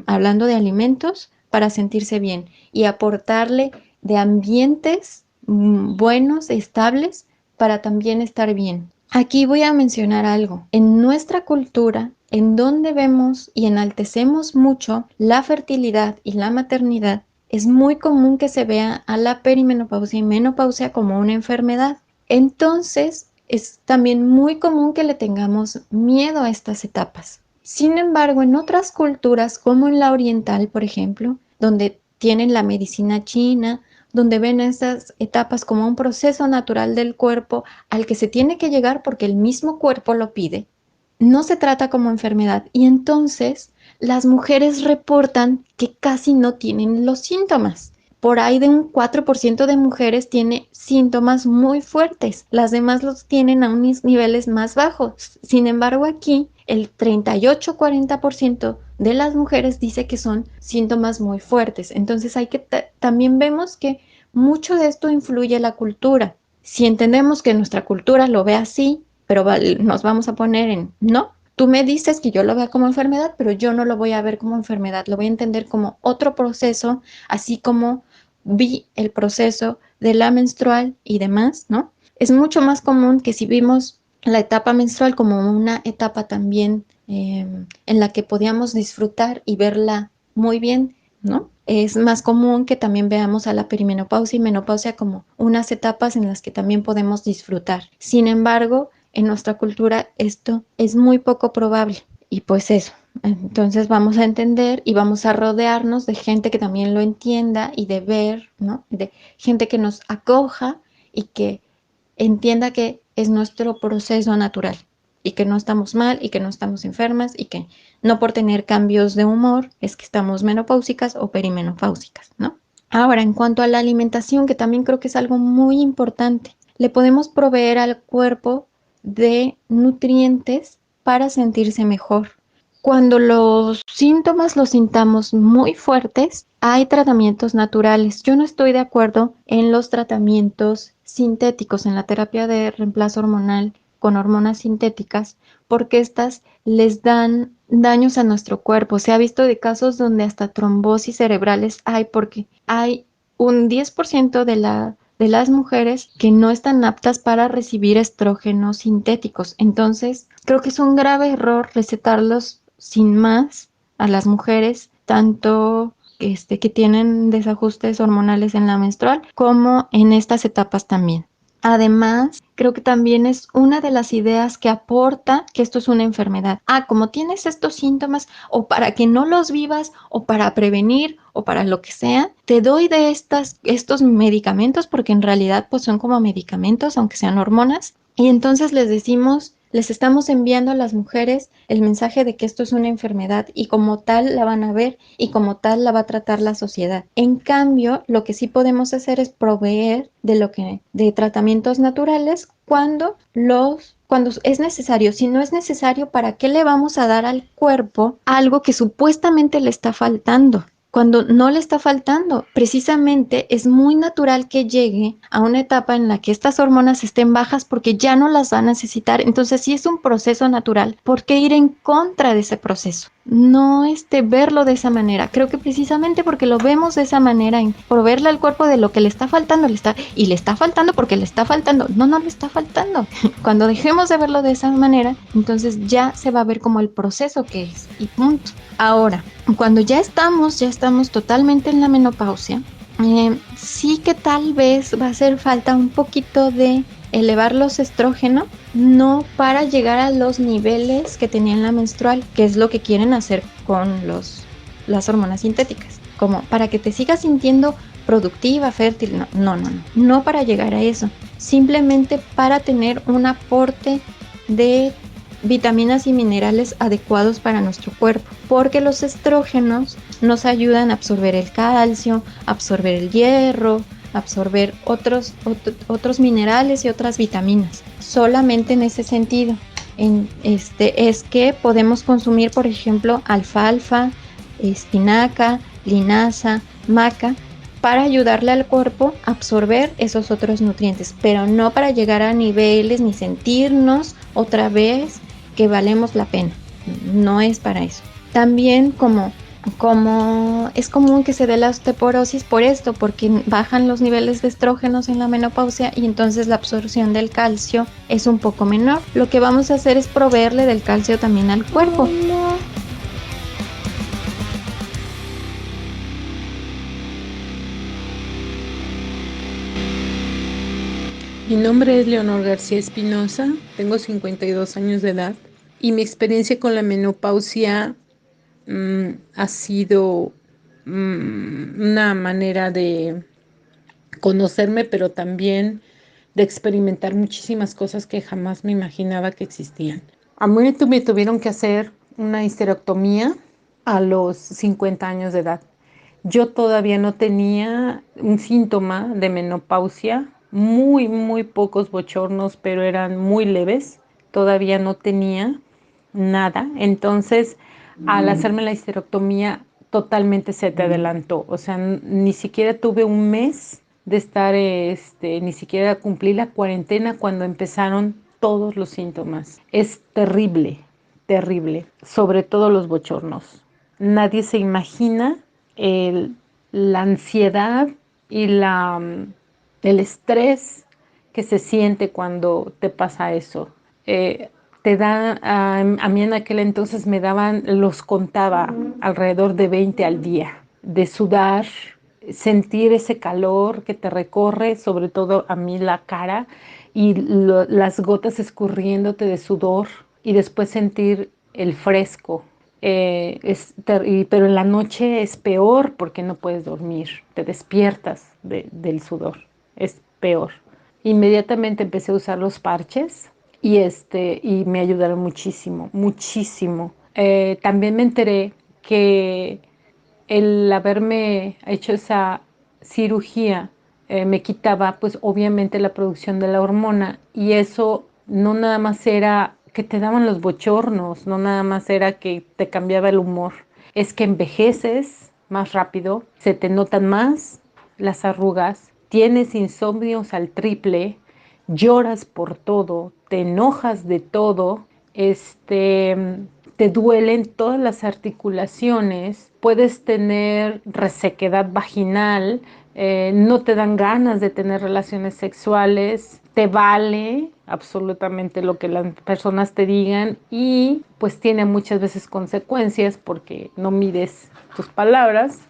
hablando de alimentos, para sentirse bien y aportarle de ambientes buenos, estables, para también estar bien. Aquí voy a mencionar algo. En nuestra cultura, en donde vemos y enaltecemos mucho la fertilidad y la maternidad, es muy común que se vea a la perimenopausia y menopausia como una enfermedad. Entonces, es también muy común que le tengamos miedo a estas etapas. Sin embargo, en otras culturas, como en la oriental, por ejemplo, donde tienen la medicina china, donde ven estas etapas como un proceso natural del cuerpo al que se tiene que llegar porque el mismo cuerpo lo pide, no se trata como enfermedad y entonces las mujeres reportan que casi no tienen los síntomas. Por ahí de un 4% de mujeres tiene síntomas muy fuertes, las demás los tienen a unos niveles más bajos. Sin embargo, aquí el 38-40% de las mujeres dice que son síntomas muy fuertes. Entonces también vemos que mucho de esto influye la cultura. Si entendemos que nuestra cultura lo ve así, pero nos vamos a poner en, no, tú me dices que yo lo vea como enfermedad, pero yo no lo voy a ver como enfermedad, lo voy a entender como otro proceso, así como vi el proceso de la menstrual y demás, ¿no? Es mucho más común que si vimos la etapa menstrual como una etapa también en la que podíamos disfrutar y verla muy bien, ¿no? Es más común que también veamos a la perimenopausia y menopausia como unas etapas en las que también podemos disfrutar. Sin embargo, en nuestra cultura esto es muy poco probable y pues eso. Entonces vamos a entender y vamos a rodearnos de gente que también lo entienda y de ver, ¿no? De gente que nos acoja y que entienda que es nuestro proceso natural y que no estamos mal y que no estamos enfermas y que no por tener cambios de humor es que estamos menopáusicas o perimenopáusicas, ¿no? Ahora, en cuanto a la alimentación, que también creo que es algo muy importante, le podemos proveer al cuerpo de nutrientes para sentirse mejor. Cuando los síntomas los sintamos muy fuertes, hay tratamientos naturales. Yo no estoy de acuerdo en los tratamientos sintéticos, en la terapia de reemplazo hormonal con hormonas sintéticas, porque estas les dan daños a nuestro cuerpo. Se ha visto de casos donde hasta trombosis cerebrales hay, porque hay un 10% de las mujeres que no están aptas para recibir estrógenos sintéticos. Entonces, creo que es un grave error recetarlos sin más a las mujeres, tanto que tienen desajustes hormonales en la menstrual como en estas etapas también. Además, creo que también es una de las ideas que aporta que esto es una enfermedad. Como tienes estos síntomas, o para que no los vivas, o para prevenir, o para lo que sea, te doy de estos medicamentos, porque en realidad pues son como medicamentos, aunque sean hormonas, y entonces les estamos enviando a las mujeres el mensaje de que esto es una enfermedad y como tal la van a ver y como tal la va a tratar la sociedad. En cambio, lo que sí podemos hacer es proveer de tratamientos naturales cuando es necesario. Si no es necesario, ¿para qué le vamos a dar al cuerpo algo que supuestamente le está faltando? Cuando no le está faltando, precisamente es muy natural que llegue a una etapa en la que estas hormonas estén bajas porque ya no las va a necesitar. Entonces, si es un proceso natural, ¿por qué ir en contra de ese proceso? No verlo de esa manera. Creo que precisamente porque lo vemos de esa manera, en proveerle al cuerpo de lo que le está faltando, le está faltando porque le está faltando. No le está faltando. Cuando dejemos de verlo de esa manera, entonces ya se va a ver como el proceso que es y punto. Ahora, cuando ya estamos totalmente en la menopausia, sí que tal vez va a hacer falta un poquito de elevar los estrógenos, no para llegar a los niveles que tenían la menstrual, que es lo que quieren hacer con las hormonas sintéticas, como para que te sigas sintiendo productiva, fértil, no para llegar a eso, simplemente para tener un aporte de vitaminas y minerales adecuados para nuestro cuerpo, porque los estrógenos nos ayudan a absorber el calcio, absorber el hierro, absorber otros minerales y otras vitaminas. Solamente en ese sentido es que podemos consumir, por ejemplo, alfalfa, espinaca, linaza, maca, para ayudarle al cuerpo a absorber esos otros nutrientes, pero no para llegar a niveles ni sentirnos otra vez que valemos la pena. No es para eso. También como es común que se dé la osteoporosis por esto, porque bajan los niveles de estrógenos en la menopausia y entonces la absorción del calcio es un poco menor. Lo que vamos a hacer es proveerle del calcio también al cuerpo. Mi nombre es Leonor García Espinosa, tengo 52 años de edad y mi experiencia con la menopausia ha sido una manera de conocerme, pero también de experimentar muchísimas cosas que jamás me imaginaba que existían. A mí me tuvieron que hacer una histerectomía a los 50 años de edad. Yo todavía no tenía un síntoma de menopausia, muy, muy pocos bochornos, pero eran muy leves. Todavía no tenía nada. Entonces, al hacerme la histerectomía, totalmente se te adelantó. O sea, ni siquiera tuve un mes de estar, ni siquiera cumplí la cuarentena cuando empezaron todos los síntomas. Es terrible, terrible, sobre todo los bochornos. Nadie se imagina la ansiedad y el estrés que se siente cuando te pasa eso. A mí en aquel entonces los contaba alrededor de 20 al día, de sudar, sentir ese calor que te recorre, sobre todo a mí la cara, y las gotas escurriéndote de sudor, y después sentir el fresco. Pero en la noche es peor porque no puedes dormir, te despiertas del sudor, es peor. Inmediatamente empecé a usar los parches y me ayudaron muchísimo, muchísimo. También me enteré que el haberme hecho esa cirugía me quitaba pues obviamente la producción de la hormona, y eso no nada más era que te daban los bochornos, no nada más era que te cambiaba el humor, es que envejeces más rápido, se te notan más las arrugas, tienes insomnios al triple, lloras por todo, te enojas de todo, te duelen todas las articulaciones, puedes tener resequedad vaginal, no te dan ganas de tener relaciones sexuales, te vale absolutamente lo que las personas te digan, y pues tiene muchas veces consecuencias porque no mides tus palabras.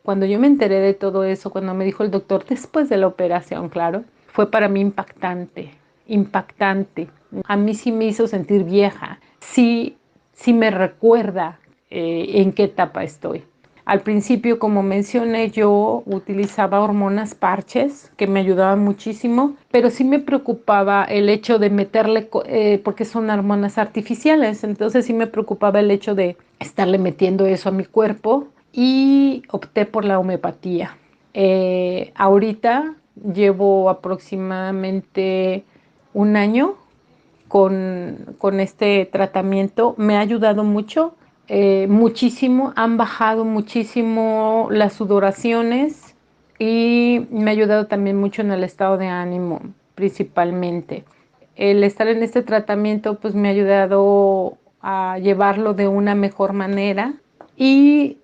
Cuando yo me enteré de todo eso, cuando me dijo el doctor después de la operación, claro, fue para mí impactante, impactante. A mí sí me hizo sentir vieja, sí me recuerda en qué etapa estoy. Al principio, como mencioné, yo utilizaba hormonas parches que me ayudaban muchísimo, pero sí me preocupaba el hecho de meterle, porque son hormonas artificiales, entonces sí me preocupaba el hecho de estarle metiendo eso a mi cuerpo, y opté por la homeopatía. Ahorita llevo aproximadamente 1 año con este tratamiento. Me ha ayudado mucho. Muchísimo, han bajado muchísimo las sudoraciones, y me ha ayudado también mucho en el estado de ánimo, principalmente. El estar en este tratamiento pues me ha ayudado a llevarlo de una mejor manera y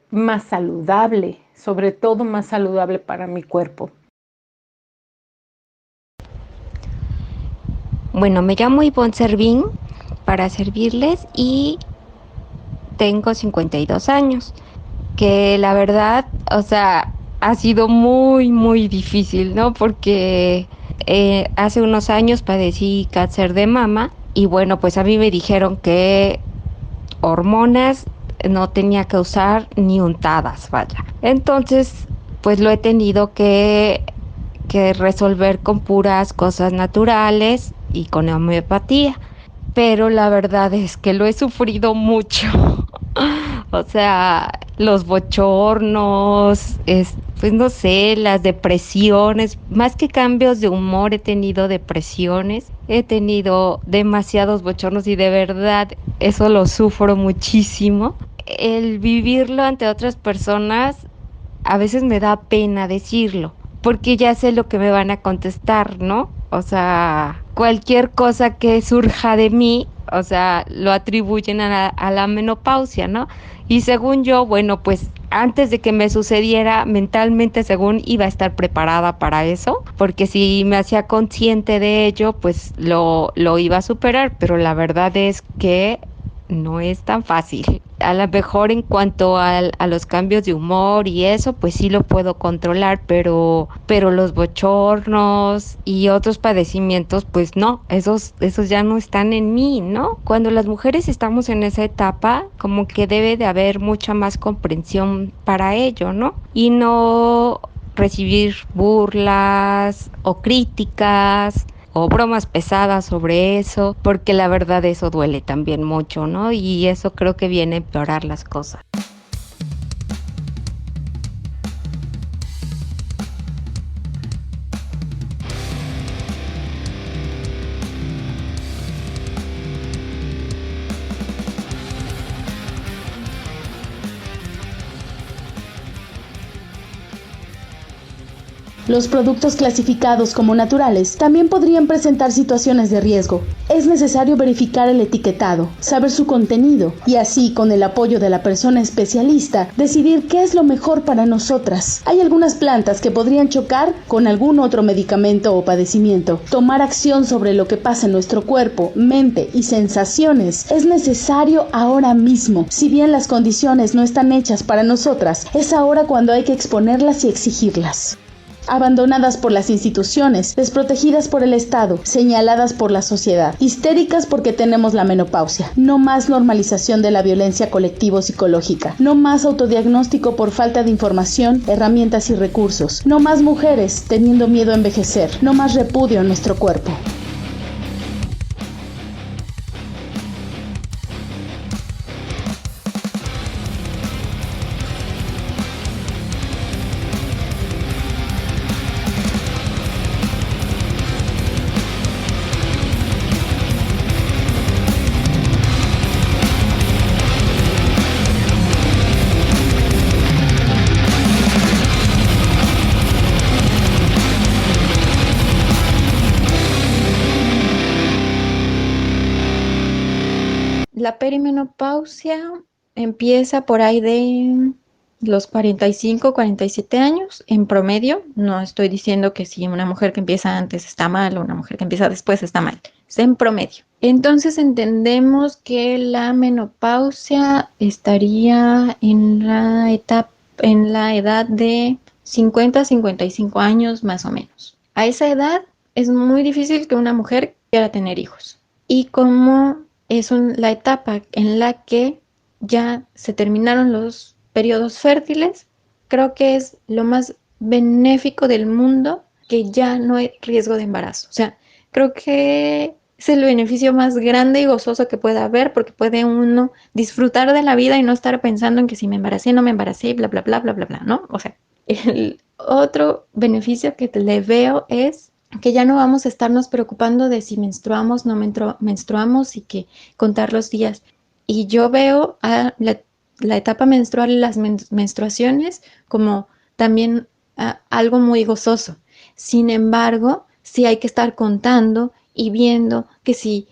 más saludable, sobre todo más saludable para mi cuerpo. Bueno, me llamo Ivonne Servín para servirles y tengo 52 años, que la verdad, o sea, ha sido muy, muy difícil, ¿no? Porque hace unos años padecí cáncer de mama y bueno, pues a mí me dijeron que hormonas no tenía que usar ni untadas, vaya. Entonces, pues lo he tenido que resolver con puras cosas naturales y con homeopatía. Pero la verdad es que lo he sufrido mucho. O sea, los bochornos, pues no sé, las depresiones, más que cambios de humor, he tenido depresiones, he tenido demasiados bochornos y de verdad eso lo sufro muchísimo. El vivirlo ante otras personas a veces me da pena decirlo, porque ya sé lo que me van a contestar, ¿no? O sea, cualquier cosa que surja de mí, o sea, lo atribuyen a la menopausia, ¿no? Y según yo, bueno, pues antes de que me sucediera, mentalmente según iba a estar preparada para eso, porque si me hacía consciente de ello, pues lo iba a superar, pero la verdad es que no es tan fácil. A lo mejor en cuanto a los cambios de humor y eso, pues sí lo puedo controlar, pero los bochornos y otros padecimientos, pues no, esos ya no están en mí, ¿no? Cuando las mujeres estamos en esa etapa, como que debe de haber mucha más comprensión para ello, ¿no? Y no recibir burlas o críticas o bromas pesadas sobre eso, porque la verdad eso duele también mucho, ¿no? Y eso creo que viene a empeorar las cosas. Los productos clasificados como naturales también podrían presentar situaciones de riesgo. Es necesario verificar el etiquetado, saber su contenido y así, con el apoyo de la persona especialista, decidir qué es lo mejor para nosotras. Hay algunas plantas que podrían chocar con algún otro medicamento o padecimiento. Tomar acción sobre lo que pasa en nuestro cuerpo, mente y sensaciones es necesario ahora mismo. Si bien las condiciones no están hechas para nosotras, es ahora cuando hay que exponerlas y exigirlas. abandonadas por las instituciones, desprotegidas por el Estado, señaladas por la sociedad, histéricas porque tenemos la menopausia. No más normalización de la violencia colectivo-psicológica, no más autodiagnóstico por falta de información, herramientas y recursos, no más mujeres teniendo miedo a envejecer, no más repudio a nuestro cuerpo. La perimenopausia empieza por ahí de los 45, 47 años en promedio. No estoy diciendo que si una mujer que empieza antes está mal o una mujer que empieza después está mal. Es en promedio. Entonces entendemos que la menopausia estaría en la edad de 50 a 55 años más o menos. A esa edad es muy difícil que una mujer quiera tener hijos. Y como es la etapa en la que ya se terminaron los periodos fértiles, creo que es lo más benéfico del mundo que ya no hay riesgo de embarazo. O sea, creo que es el beneficio más grande y gozoso que pueda haber, porque puede uno disfrutar de la vida y no estar pensando en que si me embaracé, no me embaracé, bla, bla, bla, bla, bla, bla, ¿no? O sea, el otro beneficio que le veo es que ya no vamos a estarnos preocupando de si menstruamos, no menstruamos y que contar los días. Y yo veo a la etapa menstrual y las menstruaciones como también algo muy gozoso. Sin embargo, sí hay que estar contando y viendo que si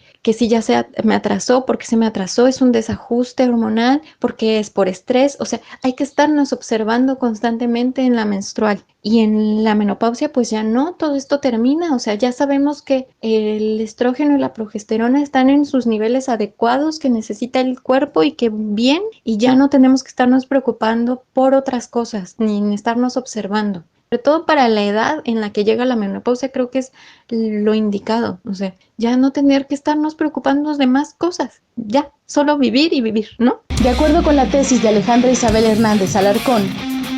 ya me atrasó, porque se me atrasó, es un desajuste hormonal, porque es por estrés. O sea, hay que estarnos observando constantemente en la menstrual. Y en la menopausia, pues ya no, todo esto termina. O sea, ya sabemos que el estrógeno y la progesterona están en sus niveles adecuados que necesita el cuerpo y que bien, y ya no tenemos que estarnos preocupando por otras cosas, ni estarnos observando. Sobre todo para la edad en la que llega la menopausia, creo que es lo indicado. O sea, ya no tener que estarnos preocupando de más cosas. Ya, solo vivir y vivir, ¿no? De acuerdo con la tesis de Alejandra Isabel Hernández Alarcón,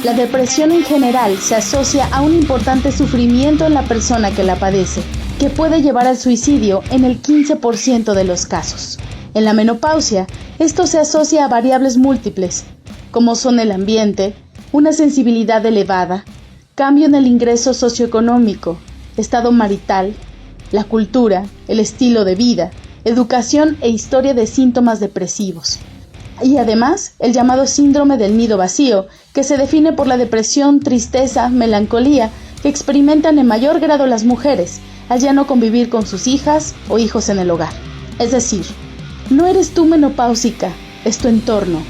la depresión en general se asocia a un importante sufrimiento en la persona que la padece, que puede llevar al suicidio en el 15% de los casos. En la menopausia, esto se asocia a variables múltiples, como son el ambiente, una sensibilidad elevada, cambio en el ingreso socioeconómico, estado marital, la cultura, el estilo de vida, educación e historia de síntomas depresivos. Y además, el llamado síndrome del nido vacío, que se define por la depresión, tristeza, melancolía que experimentan en mayor grado las mujeres al ya no convivir con sus hijas o hijos en el hogar. Es decir, no eres tú menopáusica, es tu entorno.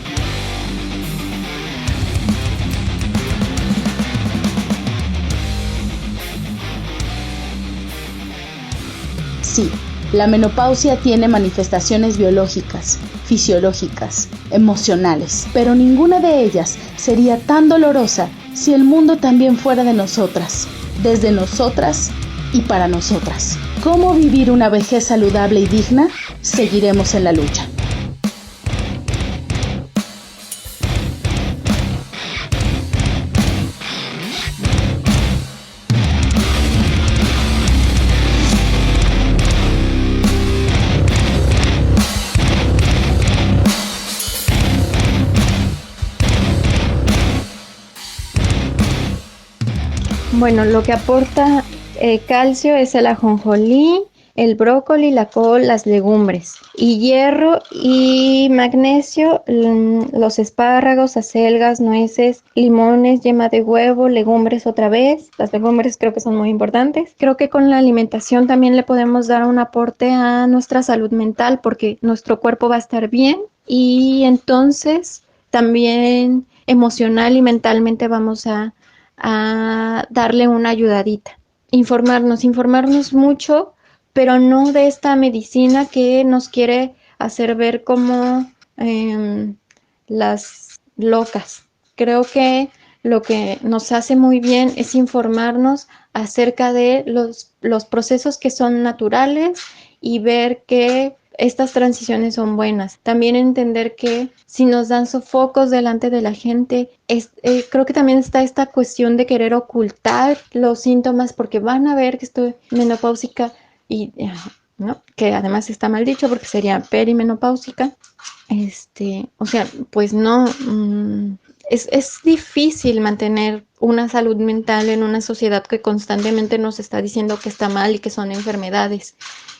Sí, la menopausia tiene manifestaciones biológicas, fisiológicas, emocionales, pero ninguna de ellas sería tan dolorosa si el mundo también fuera de nosotras, desde nosotras y para nosotras. ¿Cómo vivir una vejez saludable y digna? Seguiremos en la lucha. Bueno, lo que aporta calcio es el ajonjolí, el brócoli, la col, las legumbres. Y hierro y magnesio, los espárragos, acelgas, nueces, limones, yema de huevo, legumbres otra vez. Las legumbres creo que son muy importantes. Creo que con la alimentación también le podemos dar un aporte a nuestra salud mental porque nuestro cuerpo va a estar bien y entonces también emocional y mentalmente vamos a darle una ayudadita. Informarnos mucho, pero no de esta medicina que nos quiere hacer ver como las locas. Creo que lo que nos hace muy bien es informarnos acerca de los procesos que son naturales y ver que estas transiciones son buenas. También entender que si nos dan sofocos delante de la gente, creo que también está esta cuestión de querer ocultar los síntomas porque van a ver que estoy menopáusica y ¿no? Que además está mal dicho porque sería perimenopáusica. O sea, pues no, es difícil mantener una salud mental en una sociedad que constantemente nos está diciendo que está mal y que son enfermedades.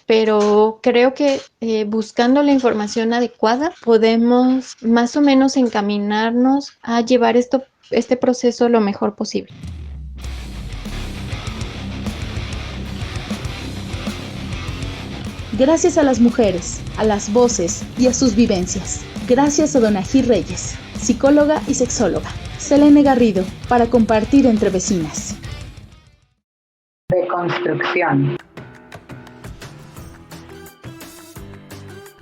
Pero creo que buscando la información adecuada podemos más o menos encaminarnos a llevar este proceso lo mejor posible. Gracias a las mujeres, a las voces y a sus vivencias. Gracias a Donají Reyes, psicóloga y sexóloga. Selene Garrido, para compartir entre vecinas. Reconstrucción.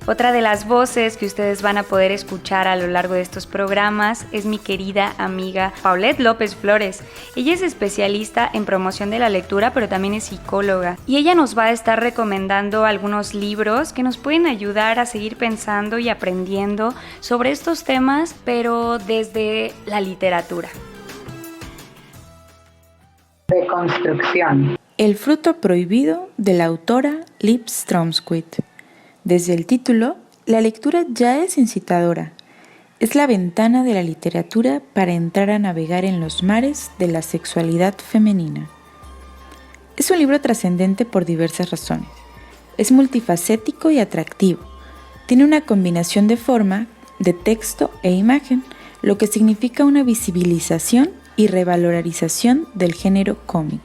Otra de las voces que ustedes van a poder escuchar a lo largo de estos programas es mi querida amiga Paulette López Flores. Ella es especialista en promoción de la lectura, pero también es psicóloga. Y ella nos va a estar recomendando algunos libros que nos pueden ayudar a seguir pensando y aprendiendo sobre estos temas, pero desde la literatura. Reconstrucción. El fruto prohibido de la autora Liv Strømquist. Desde el título, la lectura ya es incitadora. Es la ventana de la literatura para entrar a navegar en los mares de la sexualidad femenina. Es un libro trascendente por diversas razones. Es multifacético y atractivo. Tiene una combinación de forma, de texto e imagen, lo que significa una visibilización y revalorización del género cómic.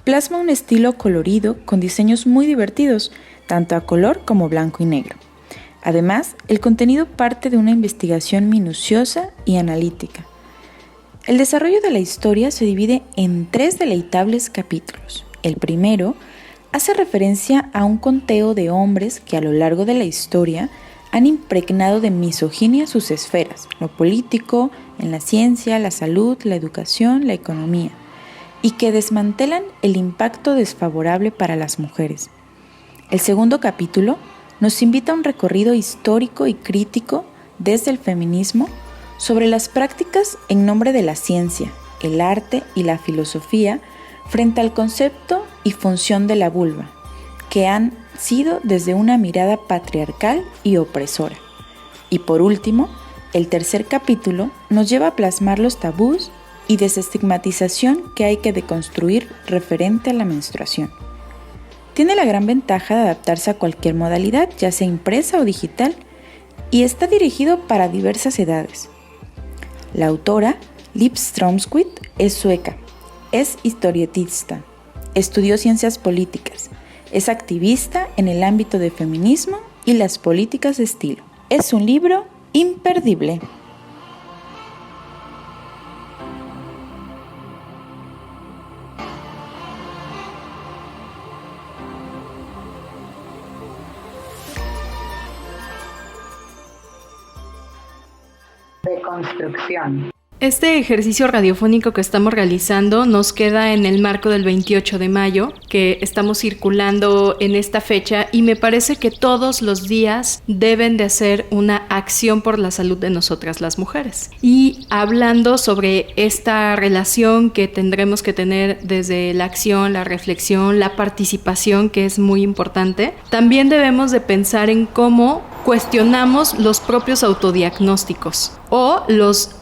Plasma un estilo colorido con diseños muy divertidos, tanto a color como blanco y negro. Además, el contenido parte de una investigación minuciosa y analítica. El desarrollo de la historia se divide en 3 deleitables capítulos. El primero hace referencia a un conteo de hombres que a lo largo de la historia han impregnado de misoginia sus esferas, lo político, en la ciencia, la salud, la educación, la economía, y que desmantelan el impacto desfavorable para las mujeres. El segundo capítulo nos invita a un recorrido histórico y crítico desde el feminismo sobre las prácticas en nombre de la ciencia, el arte y la filosofía frente al concepto y función de la vulva, que han sido desde una mirada patriarcal y opresora. Y por último, el tercer capítulo nos lleva a plasmar los tabús y desestigmatización que hay que deconstruir referente a la menstruación. Tiene la gran ventaja de adaptarse a cualquier modalidad, ya sea impresa o digital, y está dirigido para diversas edades. La autora, Liv Strømquist, es sueca, es historietista, estudió ciencias políticas, es activista en el ámbito de feminismo y las políticas de estilo. Es un libro imperdible. Reconstrucción. Este ejercicio radiofónico que estamos realizando nos queda en el marco del 28 de mayo, que estamos circulando en esta fecha, y me parece que todos los días deben de hacer una acción por la salud de nosotras las mujeres. Y hablando sobre esta relación que tendremos que tener desde la acción, la reflexión, la participación, que es muy importante, también debemos de pensar en cómo cuestionamos los propios autodiagnósticos o los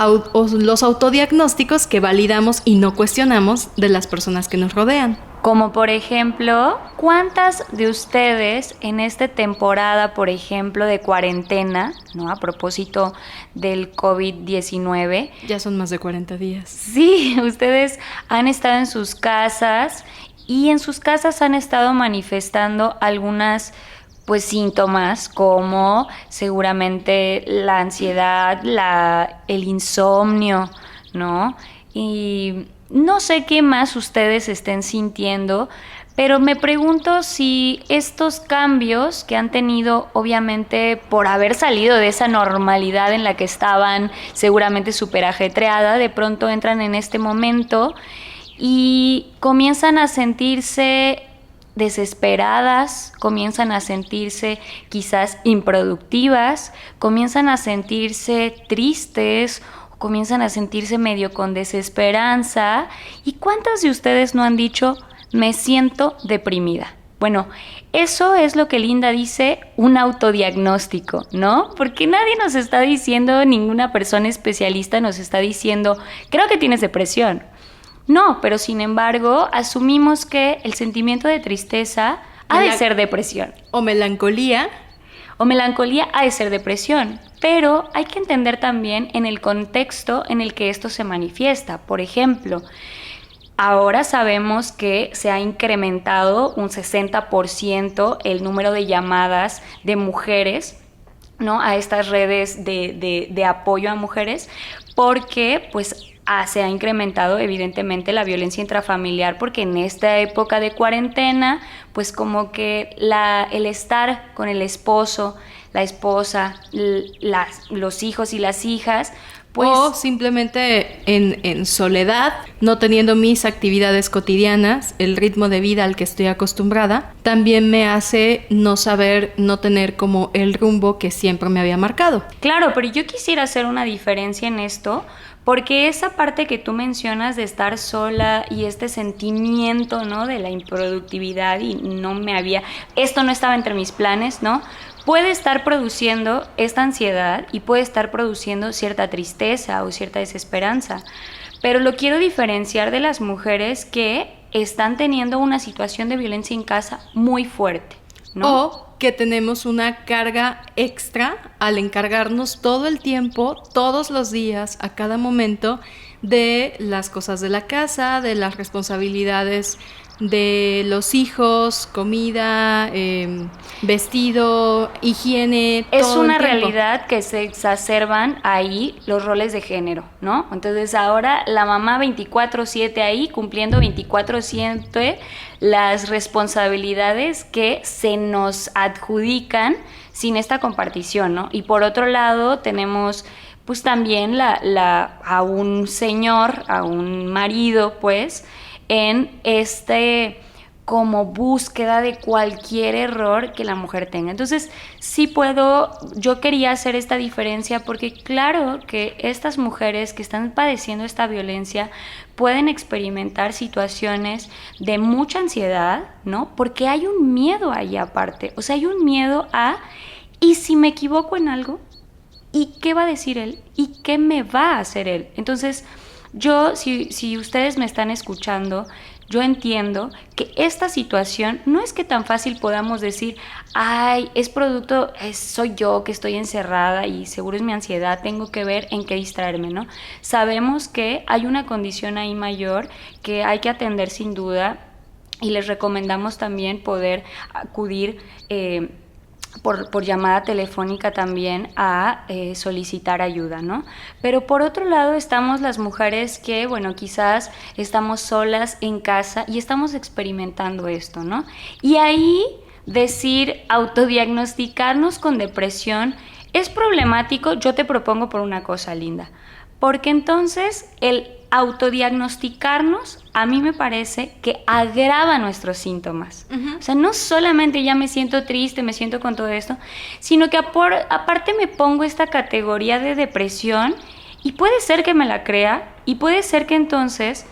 autodiagnósticos que validamos y no cuestionamos de las personas que nos rodean. Como por ejemplo, ¿cuántas de ustedes en esta temporada, por ejemplo, de cuarentena, ¿no? A propósito del COVID-19? Ya son más de 40 días. Sí, ustedes han estado en sus casas y en sus casas han estado manifestando algunas síntomas como seguramente la ansiedad, el insomnio, ¿no? Y no sé qué más ustedes estén sintiendo, Pero me pregunto si estos cambios que han tenido, obviamente por haber salido de esa normalidad en la que estaban seguramente súper ajetreada, de pronto entran en este momento y comienzan a sentirse desesperadas, comienzan a sentirse quizás improductivas, comienzan a sentirse tristes, comienzan a sentirse medio con desesperanza. ¿Y cuántas de ustedes no han dicho, me siento deprimida? Bueno, eso es lo que Linda dice, un autodiagnóstico, ¿no? Porque nadie nos está diciendo, ninguna persona especialista nos está diciendo, creo que tienes depresión. No, pero sin embargo, asumimos que el sentimiento de tristeza ha de ser depresión. O melancolía. O melancolía ha de ser depresión. Pero hay que entender también en el contexto en el que esto se manifiesta. Por ejemplo, ahora sabemos que se ha incrementado un 60% el número de llamadas de mujeres, ¿no?, a estas redes de apoyo a mujeres, porque pues se ha incrementado evidentemente la violencia intrafamiliar, porque en esta época de cuarentena, pues como que el estar con el esposo, la esposa, los hijos y las hijas, pues, o simplemente en soledad, no teniendo mis actividades cotidianas, el ritmo de vida al que estoy acostumbrada, también me hace no saber, no tener como el rumbo que siempre me había marcado. Claro, pero yo quisiera hacer una diferencia en esto, porque esa parte que tú mencionas de estar sola y este sentimiento, ¿no?, de la improductividad y esto no estaba entre mis planes, ¿no?, puede estar produciendo esta ansiedad y puede estar produciendo cierta tristeza o cierta desesperanza. Pero lo quiero diferenciar de las mujeres que están teniendo una situación de violencia en casa muy fuerte, ¿no? O que tenemos una carga extra al encargarnos todo el tiempo, todos los días, a cada momento, de las cosas de la casa, de las responsabilidades de los hijos, comida, vestido, higiene, todo el tiempo. Es una realidad que se exacerban ahí los roles de género, ¿no? Entonces ahora la mamá 24/7 ahí, cumpliendo 24/7 las responsabilidades que se nos adjudican sin esta compartición, ¿no? Y por otro lado tenemos pues también a un señor, a un marido, pues, en como búsqueda de cualquier error que la mujer tenga. Entonces, yo quería hacer esta diferencia porque claro que estas mujeres que están padeciendo esta violencia pueden experimentar situaciones de mucha ansiedad, ¿no? Porque hay un miedo ahí aparte, o sea, hay un miedo ¿y si me equivoco en algo? ¿Y qué va a decir él? ¿Y qué me va a hacer él? Entonces, yo, si ustedes me están escuchando, yo entiendo que esta situación no es que tan fácil podamos decir, soy yo que estoy encerrada y seguro es mi ansiedad, tengo que ver en qué distraerme, ¿no? Sabemos que hay una condición ahí mayor que hay que atender sin duda y les recomendamos también poder acudir por llamada telefónica también a solicitar ayuda, ¿no? Pero por otro lado estamos las mujeres que, bueno, quizás estamos solas en casa y estamos experimentando esto, ¿no? Y ahí autodiagnosticarnos con depresión es problemático. Yo te propongo por una cosa, Linda, porque entonces el autodiagnosticarnos a mí me parece que agrava nuestros síntomas. Uh-huh. O sea, no solamente ya me siento triste, me siento con todo esto, sino que aparte me pongo esta categoría de depresión y puede ser que me la crea y puede ser que entonces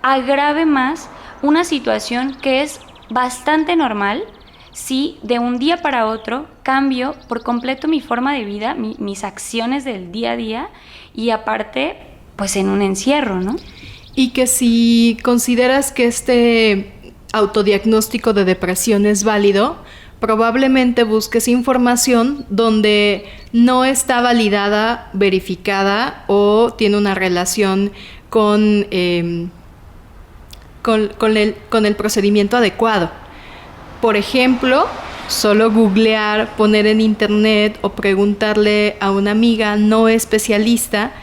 agrave más una situación que es bastante normal si de un día para otro cambio por completo mi forma de vida, mis acciones del día a día y aparte pues en un encierro, ¿no? Y que si consideras que este autodiagnóstico de depresión es válido, probablemente busques información donde no está validada, verificada o tiene una relación con el procedimiento adecuado. Por ejemplo, solo googlear, poner en internet o preguntarle a una amiga no especialista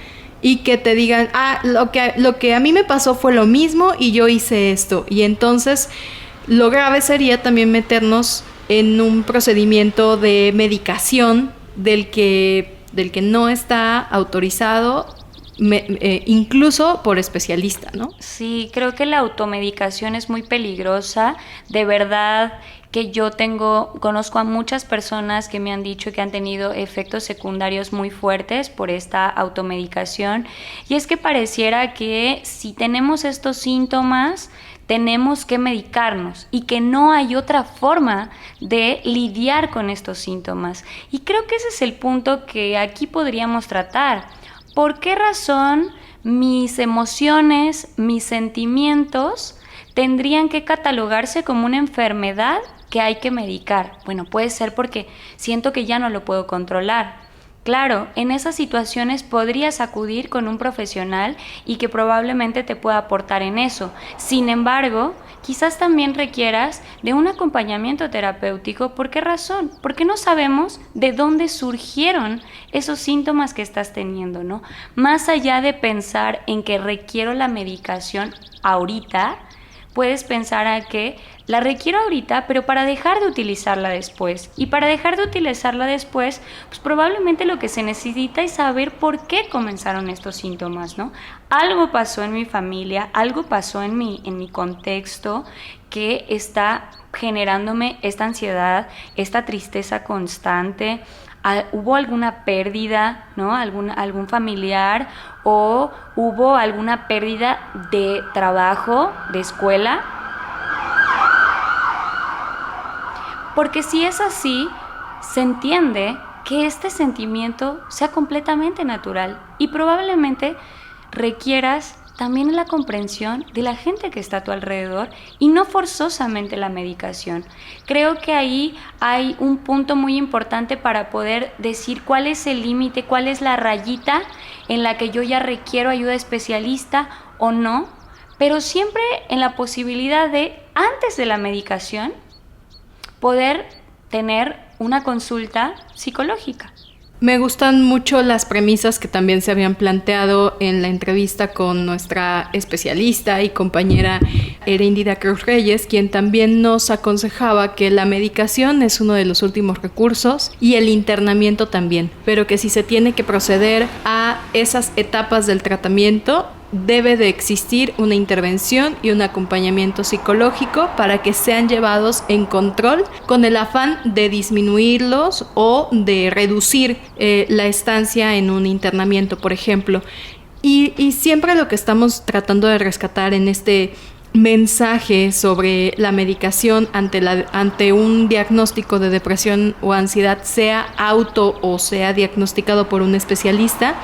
y que te digan, lo que a mí me pasó fue lo mismo y yo hice esto. Y entonces Lo grave sería también meternos en un procedimiento de medicación del que no está autorizado, incluso por especialista, ¿no? Sí, creo que la automedicación es muy peligrosa. De verdad que conozco a muchas personas que me han dicho que han tenido efectos secundarios muy fuertes por esta automedicación. Y es que pareciera que si tenemos estos síntomas, tenemos que medicarnos y que no hay otra forma de lidiar con estos síntomas. Y creo que ese es el punto que aquí podríamos tratar. ¿Por qué razón mis emociones, mis sentimientos tendrían que catalogarse como una enfermedad que hay que medicar? Bueno, puede ser porque siento que ya no lo puedo controlar. Claro, en esas situaciones podrías acudir con un profesional y que probablemente te pueda aportar en eso. Sin embargo, quizás también requieras de un acompañamiento terapéutico. ¿Por qué razón? Porque no sabemos de dónde surgieron esos síntomas que estás teniendo, ¿no? Más allá de pensar en que requiero la medicación ahorita, puedes pensar a que la requiero ahorita, pero para dejar de utilizarla después. Y para dejar de utilizarla después, pues probablemente lo que se necesita es saber por qué comenzaron estos síntomas, ¿no? Algo pasó en mi familia, algo pasó en mi contexto que está generándome esta ansiedad, esta tristeza constante. ¿Hubo alguna pérdida, ¿no? ¿Algún familiar? ¿O hubo alguna pérdida de trabajo, de escuela? Porque si es así, se entiende que este sentimiento sea completamente natural y probablemente requieras también la comprensión de la gente que está a tu alrededor y no forzosamente la medicación. Creo que ahí hay un punto muy importante para poder decir cuál es el límite, cuál es la rayita en la que yo ya requiero ayuda especialista o no, pero siempre en la posibilidad de, antes de la medicación, poder tener una consulta psicológica. Me gustan mucho las premisas que también se habían planteado en la entrevista con nuestra especialista y compañera Erendira Cruz Reyes, quien también nos aconsejaba que la medicación es uno de los últimos recursos y el internamiento también, pero que si se tiene que proceder a esas etapas del tratamiento, debe de existir una intervención y un acompañamiento psicológico para que sean llevados en control con el afán de disminuirlos o de reducir la estancia en un internamiento, por ejemplo. Y siempre lo que estamos tratando de rescatar en este mensaje sobre la medicación ante un diagnóstico de depresión o ansiedad, sea auto o sea diagnosticado por un especialista,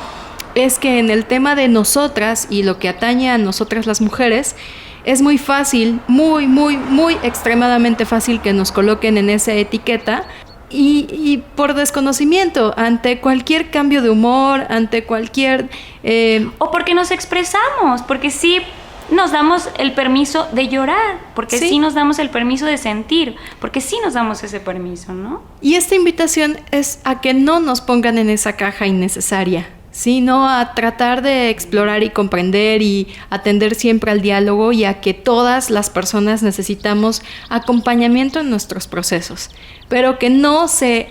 es que en el tema de nosotras y lo que atañe a nosotras las mujeres, es muy fácil, muy extremadamente fácil que nos coloquen en esa etiqueta y por desconocimiento ante cualquier cambio de humor, ante cualquier... O porque nos expresamos, porque sí nos damos el permiso de llorar, porque sí nos damos el permiso de sentir, porque sí nos damos ese permiso, ¿no? Y esta invitación es a que no nos pongan en esa caja innecesaria, sino a tratar de explorar y comprender y atender siempre al diálogo y a que todas las personas necesitamos acompañamiento en nuestros procesos, pero que no se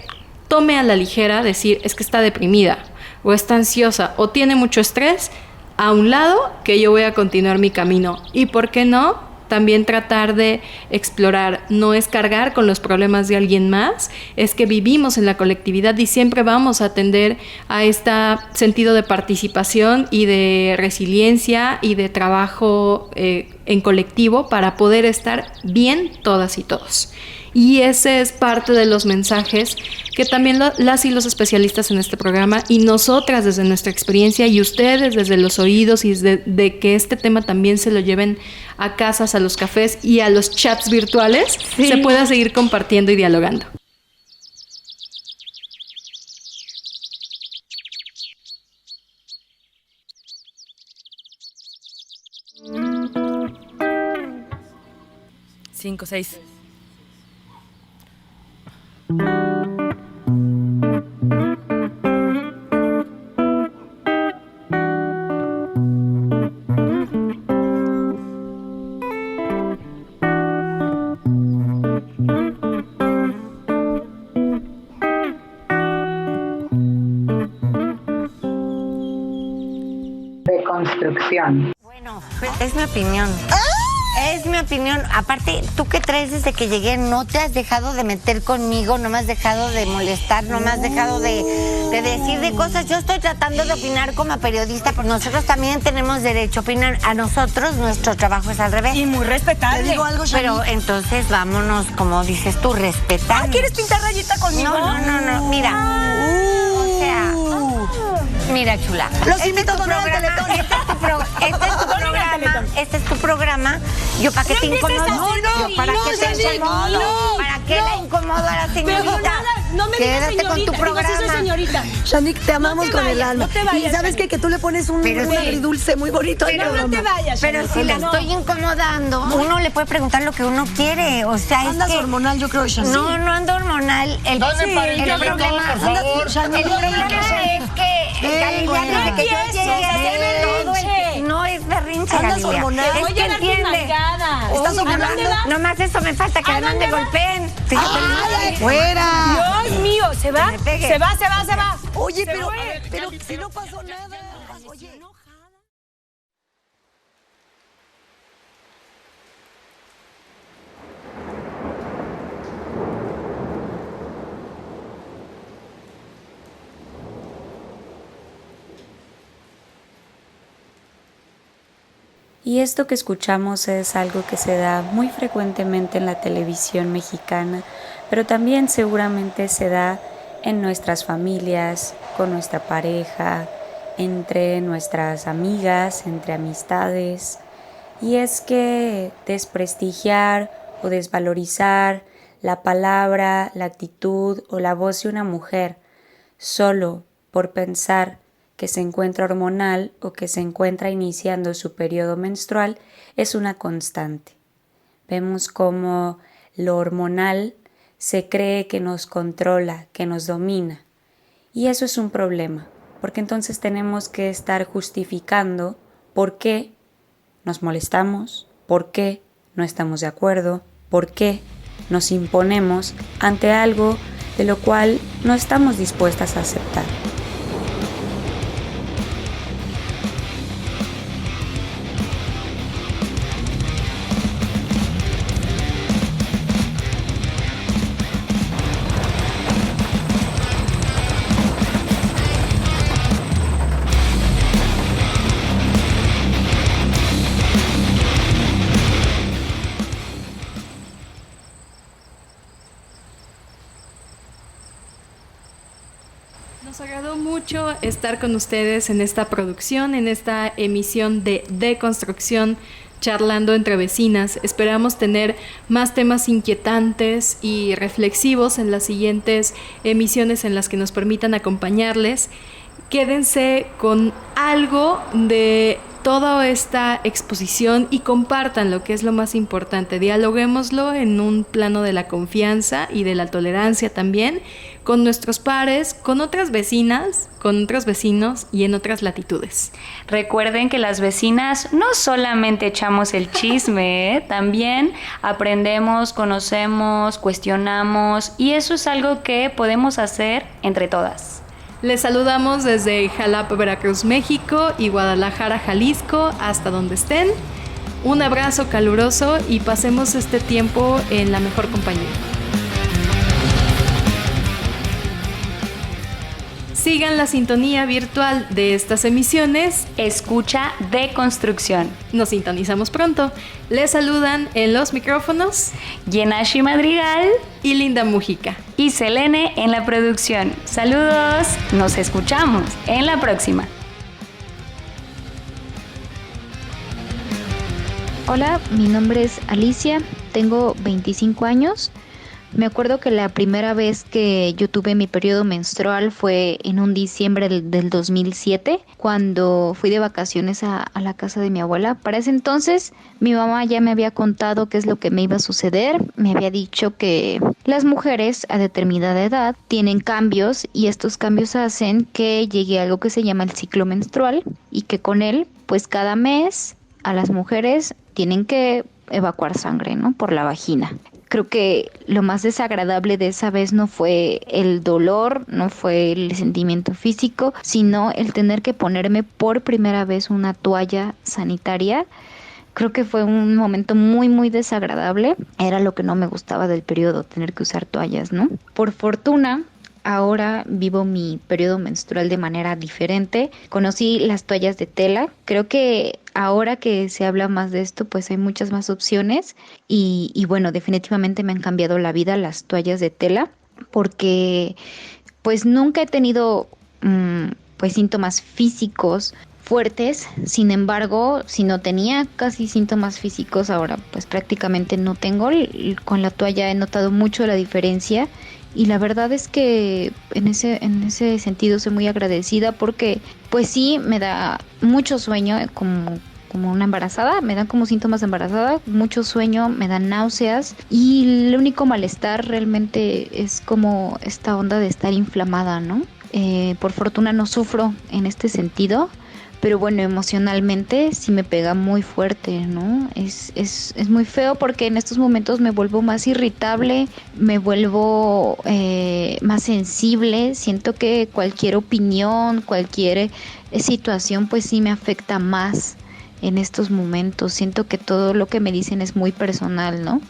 tome a la ligera decir es que está deprimida o está ansiosa o tiene mucho estrés, a un lado que yo voy a continuar mi camino. Y ¿por qué no? También tratar de explorar, no es cargar con los problemas de alguien más, es que vivimos en la colectividad y siempre vamos a atender a este sentido de participación y de resiliencia y de trabajo en colectivo para poder estar bien todas y todos. Y ese es parte de los mensajes que también las y los especialistas en este programa y nosotras desde nuestra experiencia y ustedes desde los oídos y de que este tema también se lo lleven a casas, a los cafés y a los chats virtuales, se pueda seguir compartiendo y dialogando. Cinco, 6. Es mi opinión. Es mi opinión. Aparte, tú que traes desde que llegué, no te has dejado de meter conmigo, no me has dejado de molestar, no me has dejado de decir de cosas. Yo estoy tratando de opinar como periodista, pero nosotros también tenemos derecho a opinar. A nosotros, nuestro trabajo es al revés. Y muy respetable. Te digo algo, pero entonces vámonos, como dices tú, respetar. ¿Quieres pintar rayita conmigo? No. Mira. O sea. Mira, chula. Los invito a donar al Teletón. Este es tu programa. Yo para qué te incomodo. ¿Para qué te incomodo? ¿Para qué la incomodo a la señorita? No me digas Quédate señorita, con tu programa. digo, sí soy señorita. Shanique, te amamos con el alma. No te vayas, y sabes que tú le pones un agridulce muy bonito. Pero no te vayas. Pero si la estoy incomodando, uno le puede preguntar lo que uno quiere. O sea, andas hormonal, yo creo, Shanique. No ando hormonal. El problema es que Galilea, desde que yo llegué, no es berrinche, Galilea. Es que entiende. ¿Estás hormonando? Nomás eso me falta, que además me golpeen. ¡Fuera! Dios mío, se va. Se va. Oye, pero si no pasó nada. Oye. Y esto que escuchamos es algo que se da muy frecuentemente en la televisión mexicana, pero también seguramente se da en nuestras familias, con nuestra pareja, entre nuestras amigas, entre amistades. Y es que desprestigiar o desvalorizar la palabra, la actitud o la voz de una mujer solo por pensar que se encuentra hormonal o que se encuentra iniciando su periodo menstrual es una constante. Vemos cómo lo hormonal se cree que nos controla, que nos domina. Y eso es un problema, porque entonces tenemos que estar justificando por qué nos molestamos, por qué no estamos de acuerdo, por qué nos imponemos ante algo de lo cual no estamos dispuestas a aceptar. Nos agradó mucho estar con ustedes en esta producción, en esta emisión de Deconstrucción, charlando entre vecinas. Esperamos tener más temas inquietantes y reflexivos en las siguientes emisiones en las que nos permitan acompañarles. Quédense con algo de toda esta exposición y compartan lo que es lo más importante. Dialoguémoslo en un plano de la confianza y de la tolerancia también, con nuestros pares, con otras vecinas, con otros vecinos y en otras latitudes. Recuerden que las vecinas no solamente echamos el chisme, también aprendemos, conocemos, cuestionamos, y eso es algo que podemos hacer entre todas. Les saludamos desde Jalapa, Veracruz, México y Guadalajara, Jalisco, hasta donde estén. Un abrazo caluroso y pasemos este tiempo en la mejor compañía. Sigan la sintonía virtual de estas emisiones. Escucha Deconstrucción. Nos sintonizamos pronto. Les saludan en los micrófonos Yenashi Madrigal y Linda Mujica. Y Selene en la producción. Saludos, nos escuchamos en la próxima. Hola, mi nombre es Alicia, tengo 25 años. Me acuerdo que la primera vez que yo tuve mi periodo menstrual fue en un diciembre del 2007, cuando fui de vacaciones a la casa de mi abuela. Para ese entonces, mi mamá ya me había contado qué es lo que me iba a suceder. Me había dicho que las mujeres a determinada edad tienen cambios y estos cambios hacen que llegue algo que se llama el ciclo menstrual y que con él, pues cada mes a las mujeres tienen que evacuar sangre, ¿no? Por la vagina. Creo que lo más desagradable de esa vez no fue el dolor, no fue el sentimiento físico, sino el tener que ponerme por primera vez una toalla sanitaria. Creo que fue un momento muy, muy desagradable. Era lo que no me gustaba del periodo, tener que usar toallas, ¿no? Por fortuna, ahora vivo mi periodo menstrual de manera diferente. Conocí las toallas de tela. Creo que ahora que se habla más de esto, pues hay muchas más opciones. Y bueno, definitivamente me han cambiado la vida las toallas de tela, porque pues nunca he tenido pues síntomas físicos fuertes. Sin embargo, si no tenía casi síntomas físicos, ahora pues prácticamente no tengo. Con la toalla he notado mucho la diferencia y la verdad es que en ese sentido soy muy agradecida, porque pues sí me da mucho sueño, como una embarazada, me dan como síntomas de embarazada, mucho sueño, me dan náuseas y el único malestar realmente es como esta onda de estar inflamada, ¿no? Por fortuna no sufro en este sentido. Pero bueno, emocionalmente sí me pega muy fuerte, ¿no? Es muy feo, porque en estos momentos me vuelvo más irritable, me vuelvo más sensible. Siento que cualquier opinión, cualquier situación, pues sí me afecta más en estos momentos. Siento que todo lo que me dicen es muy personal, ¿no?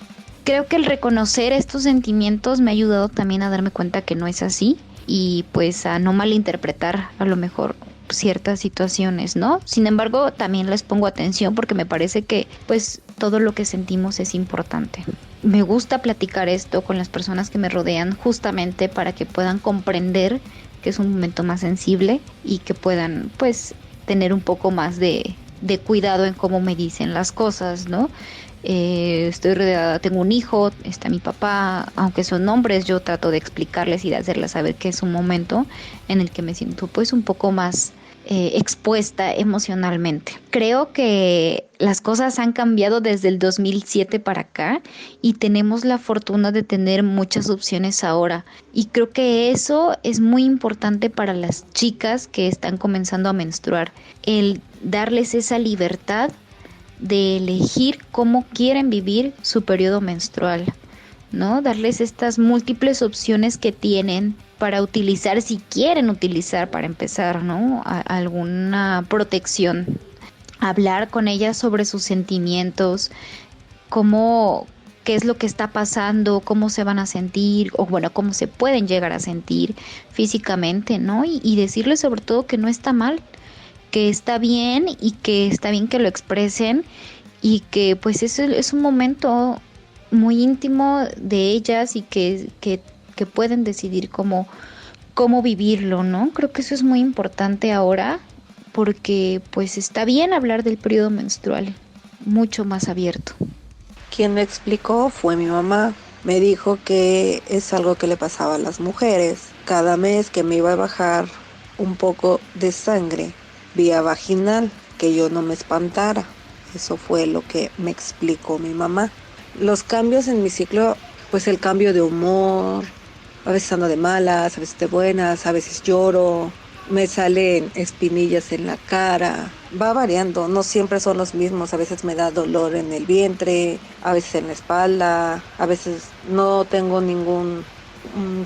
Creo que el reconocer estos sentimientos me ha ayudado también a darme cuenta que no es así y pues a no malinterpretar a lo mejor ciertas situaciones, ¿no? Sin embargo, también les pongo atención porque me parece que pues todo lo que sentimos es importante. Me gusta platicar esto con las personas que me rodean, justamente para que puedan comprender que es un momento más sensible y que puedan pues tener un poco más de cuidado en cómo me dicen las cosas, ¿no? Estoy rodeada, tengo un hijo, está mi papá, aunque son hombres, yo trato de explicarles y de hacerles saber que es un momento en el que me siento pues un poco más expuesta emocionalmente. Creo que las cosas han cambiado desde el 2007 para acá y tenemos la fortuna de tener muchas opciones ahora, y creo que eso es muy importante para las chicas que están comenzando a menstruar, el darles esa libertad de elegir cómo quieren vivir su periodo menstrual, ¿no? Darles estas múltiples opciones que tienen para utilizar, si quieren utilizar para empezar, ¿no? Alguna protección. Hablar con ellas sobre sus sentimientos, qué es lo que está pasando, cómo se van a sentir, o bueno, cómo se pueden llegar a sentir físicamente, ¿no? Y decirles sobre todo que no está mal, que está bien y que está bien que lo expresen, y que pues es un momento muy íntimo de ellas y que pueden decidir cómo vivirlo, ¿no? Creo que eso es muy importante ahora, porque pues está bien hablar del periodo menstrual, mucho más abierto. Quien me explicó fue mi mamá. Me dijo que es algo que le pasaba a las mujeres. Cada mes que me iba a bajar un poco de sangre vía vaginal, que yo no me espantara. Eso fue lo que me explicó mi mamá. Los cambios en mi ciclo, pues el cambio de humor, a veces ando de malas, a veces de buenas, a veces lloro, me salen espinillas en la cara, va variando, no siempre son los mismos, a veces me da dolor en el vientre, a veces en la espalda, a veces no tengo ningún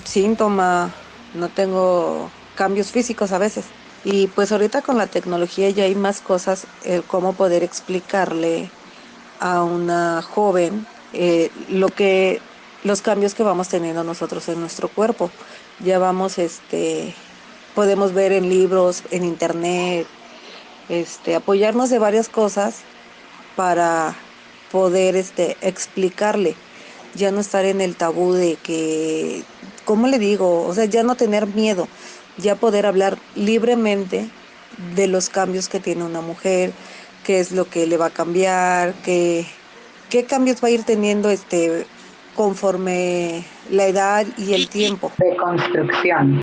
síntoma, no tengo cambios físicos a veces. Y pues ahorita con la tecnología ya hay más cosas, cómo poder explicarle a una joven los cambios que vamos teniendo nosotros en nuestro cuerpo. Ya vamos, podemos ver en libros, en internet, apoyarnos de varias cosas para poder explicarle, ya no estar en el tabú de que, ¿cómo le digo? O sea, ya no tener miedo, ya poder hablar libremente de los cambios que tiene una mujer, qué es lo que le va a cambiar, qué cambios va a ir teniendo conforme la edad y el tiempo. Reconstrucción.